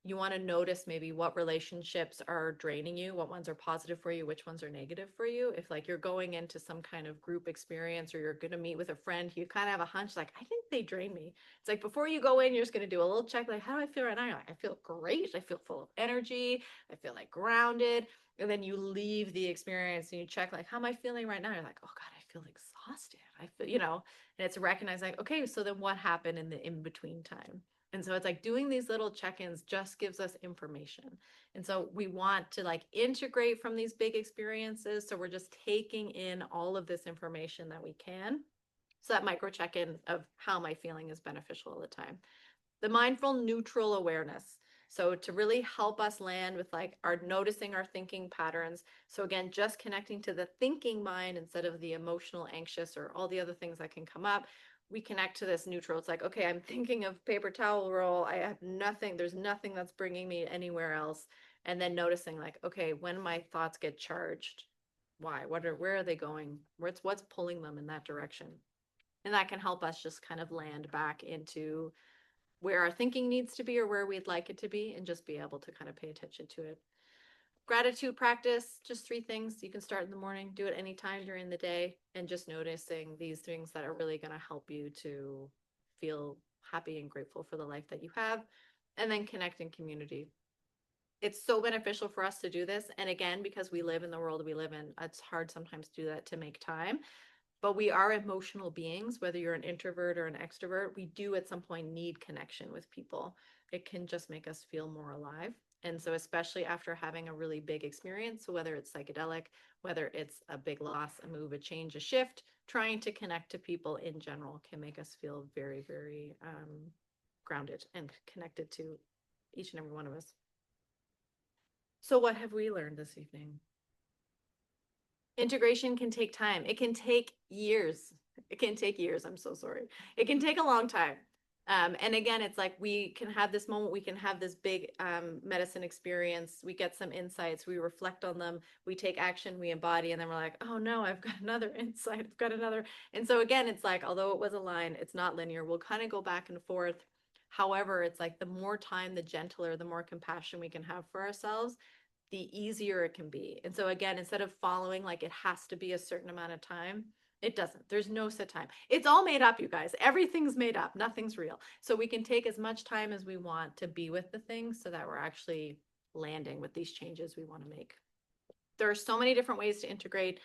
You want to notice maybe what relationships are draining you, what ones are positive for you, which ones are negative for you. If, like, you're going into some kind of group experience, or you're going to meet with a friend, you kind of have a hunch, like, I think they drain me. It's like, before you go in, you're just going to do a little check, like, how do I feel right now? You're like, I feel great. I feel full of energy. I feel like grounded. And then you leave the experience and you check, like, how am I feeling right now? You're like, oh God, I feel exhausted. I feel, and it's recognizing, like, okay, so then what happened in the in-between time? And so it's like, doing these little check-ins just gives us information. And so we want to, like, integrate from these big experiences. So we're just taking in all of this information that we can. So that micro check-in of how am I feeling is beneficial all the time. The mindful neutral awareness. So to really help us land with like our noticing our thinking patterns. So again, just connecting to the thinking mind instead of the emotional, anxious, or all the other things that can come up. We connect to this neutral. It's like, okay, I'm thinking of paper towel roll. I have nothing. There's nothing that's bringing me anywhere else. And then noticing like, okay, when my thoughts get charged, why? Where are they going? What's pulling them in that direction? And that can help us just kind of land back into where our thinking needs to be or where we'd like it to be, and just be able to kind of pay attention to it. Gratitude practice, just 3 things. You can start in the morning, do it anytime during the day, and just noticing these things that are really going to help you to feel happy and grateful for the life that you have. And then connect in community. It's so beneficial for us to do this. And again, because we live in the world we live in, it's hard sometimes to do that, to make time. But we are emotional beings, whether you're an introvert or an extrovert. We do at some point need connection with people. It can just make us feel more alive. And so, especially after having a really big experience, so whether it's psychedelic, whether it's a big loss, a move, a change, a shift, trying to connect to people in general can make us feel very, very grounded and connected to each and every one of us. So what have we learned this evening? Integration can take time. It can take years. It can take years. I'm so sorry. It can take a long time. And again, it's like we can have this moment, we can have this big medicine experience, we get some insights, we reflect on them, we take action, we embody, and then we're like, oh no, I've got another insight, I've got another. And so again, it's like, although it was a line, it's not linear. We'll kind of go back and forth. However, it's like the more time, the gentler, the more compassion we can have for ourselves, the easier it can be. And so again, instead of following like it has to be a certain amount of time, it doesn't. There's no set time. It's all made up, you guys. Everything's made up. Nothing's real. So we can take as much time as we want to be with the things so that we're actually landing with these changes we want to make. There are so many different ways to integrate.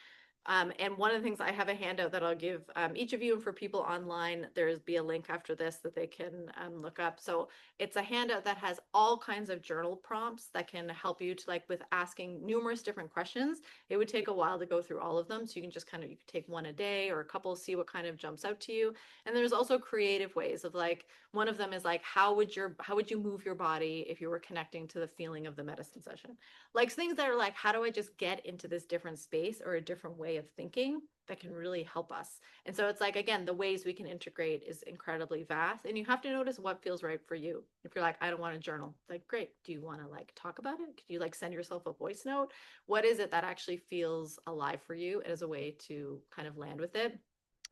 And one of the things, I have a handout that I'll give each of you, and for people online, there's be a link after this that they can look up. So it's a handout that has all kinds of journal prompts that can help you to, like, with asking numerous different questions. It would take a while to go through all of them. So you can just kind of, you can take one a day or a couple, see what kind of jumps out to you. And there's also creative ways of, like, one of them is like, how would you move your body if you were connecting to the feeling of the medicine session? Like things that are like, how do I just get into this different space or a different way of thinking that can really help us? And so it's like, again, the ways we can integrate is incredibly vast, and you have to notice what feels right for you. If you're like, I don't want to journal, like, great. Do you want to like talk about it? Could you like send yourself a voice note? What is it that actually feels alive for you as a way to kind of land with it?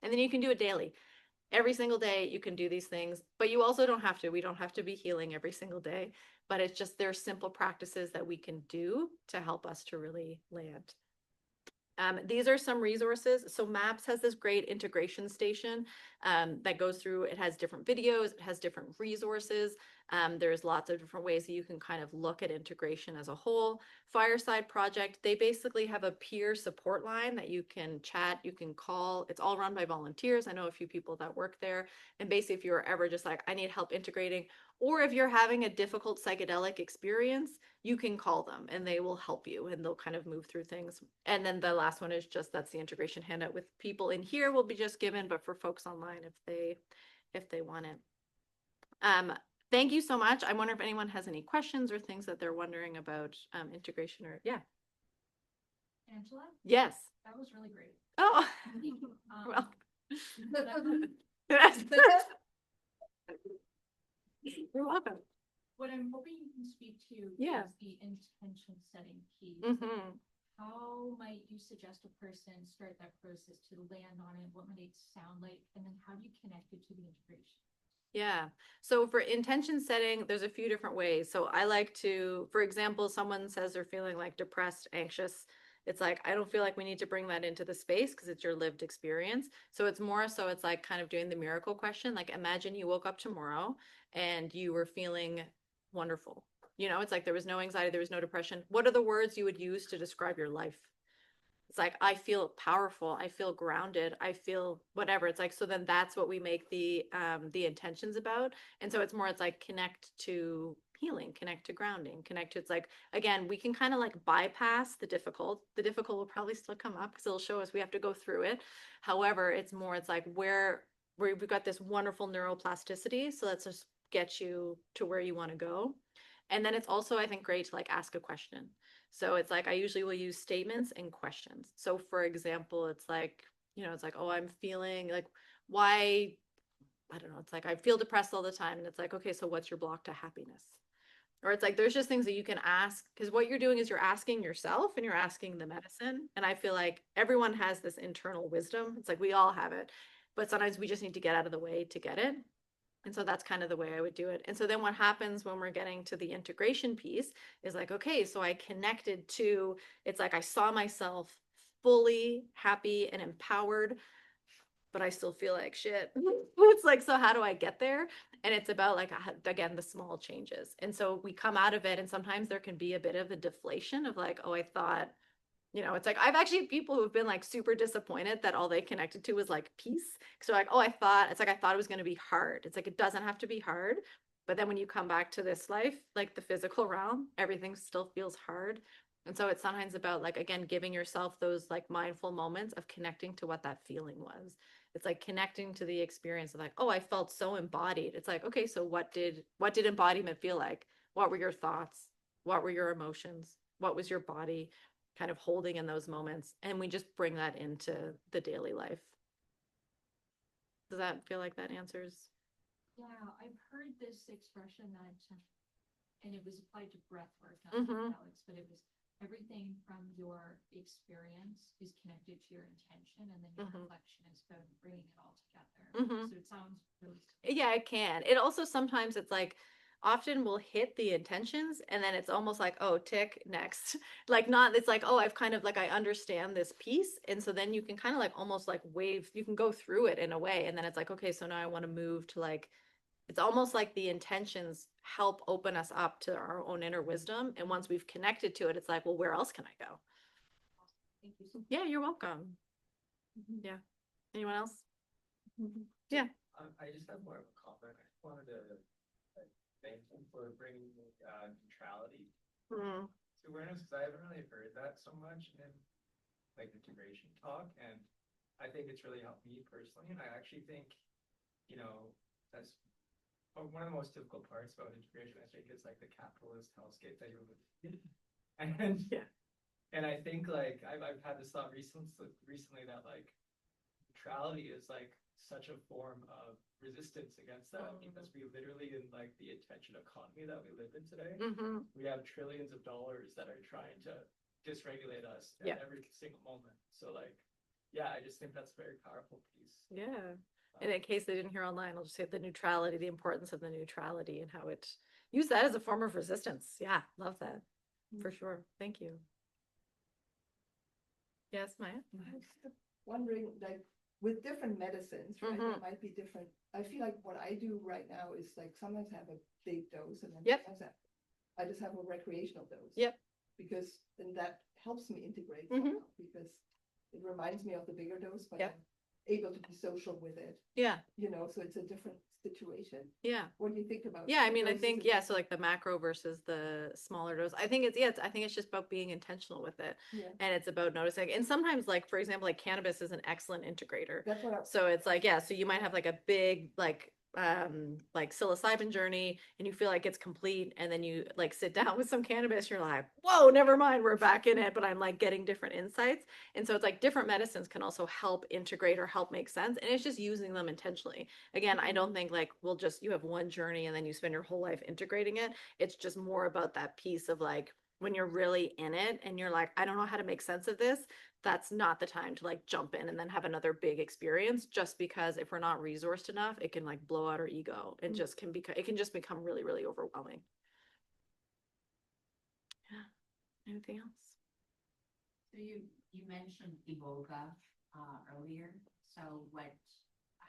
And then you can do it daily. Every single day you can do these things, but you also don't have to. We don't have to be healing every single day, but it's just, there are simple practices that we can do to help us to really land. These are some resources. So MAPS has this great integration station that goes through, it has different videos, it has different resources. There's lots of different ways that you can kind of look at integration as a whole. Fireside Project, they basically have a peer support line that you can chat, you can call. It's all run by volunteers. I know a few people that work there. And basically, if you're ever just like, I need help integrating, or if you're having a difficult psychedelic experience, you can call them and they will help you and they'll kind of move through things. And then the last one is just, that's the integration handout with people in here will be just given, but for folks online if they want it. Thank you so much. I wonder if anyone has any questions or things that they're wondering about integration or, yeah. Angela? Yes. That was really great. Oh, well. You're welcome. What I'm hoping you can speak to Yeah. is the intention setting piece. Mm-hmm. How might you suggest a person start that process to land on it? What might it sound like? And then how do you connect it to the integration? Yeah. So for intention setting, there's a few different ways. So I like to, for example, someone says they're feeling like depressed, anxious. It's like, I don't feel like we need to bring that into the space because it's your lived experience. So it's more so it's like kind of doing the miracle question. Like, imagine you woke up tomorrow and you were feeling wonderful. You know, it's like there was no anxiety, there was no depression. What are the words you would use to describe your life? It's like, I feel powerful, I feel grounded, I feel whatever. It's like, so then that's what we make the intentions about. And so it's more, it's like connect to healing, connect to grounding, connect to, it's like, again, we can kind of like bypass the difficult. The difficult will probably still come up because it'll show us we have to go through it. However, it's more, it's like where we've got this wonderful neuroplasticity. So let's just get you to where you want to go. And then it's also, I think, great to like ask a question. So it's like I usually will use statements and questions. So for example, it's like, it's like, oh, I'm feeling like, why, I don't know, it's like I feel depressed all the time. And it's like, okay, so what's your block to happiness? Or it's like there's just things that you can ask, because what you're doing is you're asking yourself and you're asking the medicine. And I feel like everyone has this internal wisdom. It's like we all have it, but sometimes we just need to get out of the way to get it. And so that's kind of the way I would do it. And so then what happens when we're getting to the integration piece is like, okay, so I connected to, it's like I saw myself fully happy and empowered, but I still feel like shit. It's like, so how do I get there? And it's about like, again, the small changes. And so we come out of it, and sometimes there can be a bit of a deflation of like, oh, I thought, it's like I've actually had people who've been like super disappointed that all they connected to was like peace. So like, oh, I thought it was going to be hard. It's like it doesn't have to be hard. But then when you come back to this life, like the physical realm, everything still feels hard. And so it's sometimes about like, again, giving yourself those like mindful moments of connecting to what that feeling was. It's like connecting to the experience of like, oh, I felt so embodied. It's like, okay, so what did embodiment feel like? What were your thoughts? What were your emotions? What was your body kind of holding in those moments? And we just bring that into the daily life. Does that feel like that answers? Yeah, I've heard this expression that, and it was applied to breath work, not Mhm. psychedelics, but it was everything from your experience is connected to your intention, and then your Mhm. reflection is about bringing it all together. Mhm. So it sounds really Yeah, it can. It also sometimes it's like often we'll hit the intentions and then it's almost like, oh, tick next. Like not, it's like, oh, I've kind of like, I understand this piece. And so then you can kind of like almost like wave, you can go through it in a way. And then it's like, okay, so now I want to move to like, it's almost like the intentions help open us up to our own inner wisdom. And once we've connected to it, it's like, well, where else can I go? awesome. Thank you so much. Yeah, you're welcome. Yeah. Anyone else? Yeah. I just have more of a comment. I just wanted to thank you for bringing neutrality Mm. to awareness, because I haven't really heard that so much in like integration talk, and I think it's really helped me personally. And I actually think, that's one of the most difficult parts about integration. I think is like the capitalist hellscape that you're living in, and Yeah. and I think like I've had this thought recently that like neutrality is like such a form of resistance against that, because we literally, in like the attention economy that we live in today, Mm-hmm. we have trillions of dollars that are trying to dysregulate us Yeah. at every single moment. So like, yeah, I just think that's a very powerful piece. Yeah. And in case they didn't hear online, I'll just say the neutrality, the importance of the neutrality and how it use that as a form of resistance. Yeah, love that. For sure. Thank you. Yes, Maya? I was wondering, like, with different medicines, right, there might be different, I feel like what I do right now is like, sometimes I have a big dose and then Yep. sometimes I just have a recreational dose. Yep. Because then that helps me integrate Mhm. somehow, because it reminds me of the bigger dose, but Yep. I'm able to be social with it, Yeah. so it's a different situation. Yeah. What do you think about? Yeah, I mean, I doses think, and- yeah, so like the macro versus the smaller dose. I think I think it's just about being intentional with it. Yeah, And it's about noticing. And sometimes, like, for example, like cannabis is an excellent integrator. that's what I. So it's like, yeah, so you might have like a big like psilocybin journey and you feel like it's complete, and then you like sit down with some cannabis, you're like, whoa, never mind, we're back in it, but I'm like getting different insights. And so it's like different medicines can also help integrate or help make sense. And it's just using them intentionally. Again, I don't think like you have one journey and then you spend your whole life integrating it. It's just more about that piece of like when you're really in it and you're like, I don't know how to make sense of this, that's not the time to like jump in and then have another big experience, just because if we're not resourced enough, it can like blow out our ego and just it can just become really, really overwhelming. Yeah. Anything else? So you mentioned Iboga earlier. So what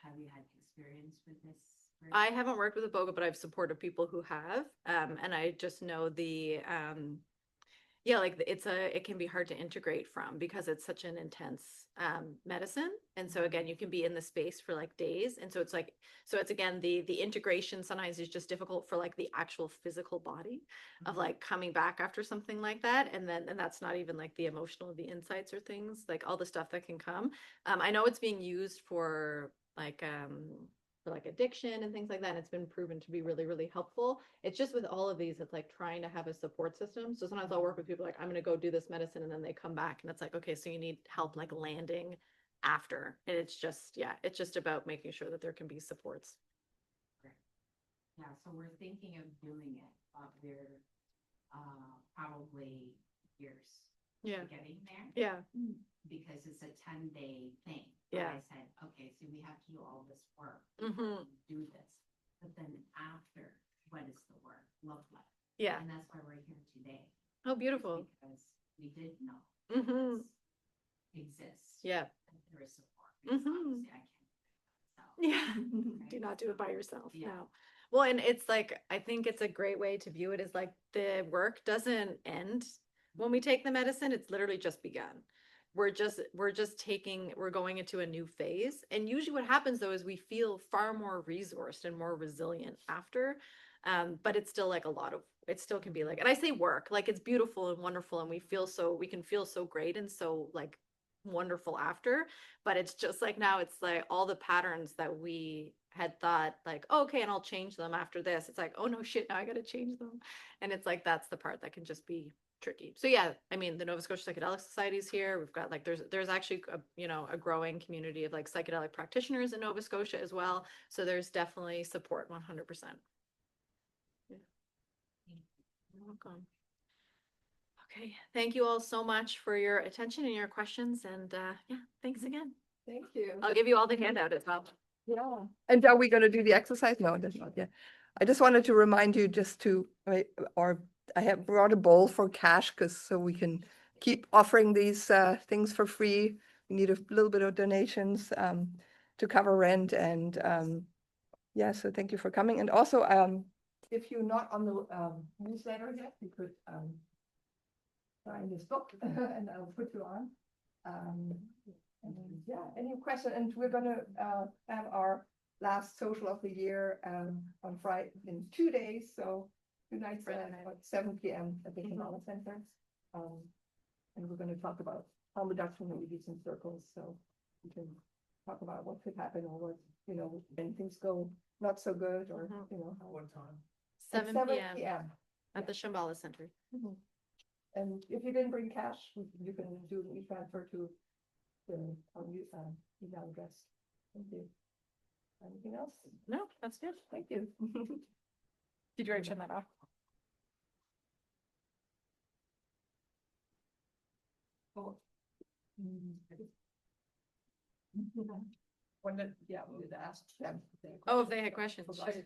have you had experience with this? I haven't worked with Iboga, but I've supported people who have. And I just know yeah, like it can be hard to integrate from because it's such an intense medicine. And so again, you can be in the space for like days. And so it's like, so it's again, the integration sometimes is just difficult for like the actual physical body of like coming back after something like that. And that's not even like the emotional, the insights or things, like all the stuff that can come. I know it's being used for like for like addiction and things like that. And it's been proven to be really, really helpful. It's just with all of these, it's like trying to have a support system. So sometimes I'll work with people like, I'm going to go do this medicine, and then they come back and it's like, okay, so you need help like landing after. And it's just, yeah, it's just about making sure that there can be supports. Yeah, so we're thinking of doing it, but we're probably years Yeah. to getting there. Yeah. Because it's a 10-day thing. Yeah. I said, okay, so we have to do all this work. Mhm. Do this. But then after, what is the work look like? Yeah. And that's why we're here today. Oh, beautiful. Because we did know Mhm. this exists. Yeah. And there is support. Because Mhm. obviously I can't do it myself. Yeah. Do Right? not do it by So, yourself. yeah. No. Well, and it's like, I think it's a great way to view it is like the work doesn't end when we take the medicine. It's literally just begun. We're going into a new phase. And usually what happens though is we feel far more resourced and more resilient after. But it's still like it still can be like, and I say work, like it's beautiful and wonderful. And we can feel so great and so like wonderful after, but it's just like now it's like all the patterns that we had thought like, oh, okay, and I'll change them after this. It's like, oh no shit, now I got to change them. And it's like, that's the part that can just be tricky. So yeah, I mean, the Nova Scotia Psychedelic Society is here. We've got like, there's actually a growing community of like psychedelic practitioners in Nova Scotia as well. So there's definitely support 100%. Yeah. You're welcome. Okay, thank you all so much for your attention and your questions, and yeah, thanks again. Thank you. I'll give you all the handout as well. Yeah. And are we going to do the exercise? No, that's not yet. I just wanted to remind you I have brought a bowl for cash so we can keep offering these things for free. We need a little bit of donations to cover rent, and yeah, so thank you for coming. And also, if you're not on the newsletter yet, you could sign this book and I'll put you on. And then, yeah, any question? And we're gonna have our last social of the year on Friday in 2 days. So 2 nights Friday night. at 7 p.m. at the Kamala Center. And we're gonna talk about harm reduction and reducing circles. So we can talk about what could happen or what, when things go not so good or, how. What time? At 7 p.m. at the Shambhala Center. And if you didn't bring cash, you can do an e-transfer to the email address. Thank you. Anything else? No, that's good. Thank you. Did you already turn that off? Oh. When yeah, we would ask them. Oh, if they had questions. Forgot. Sure.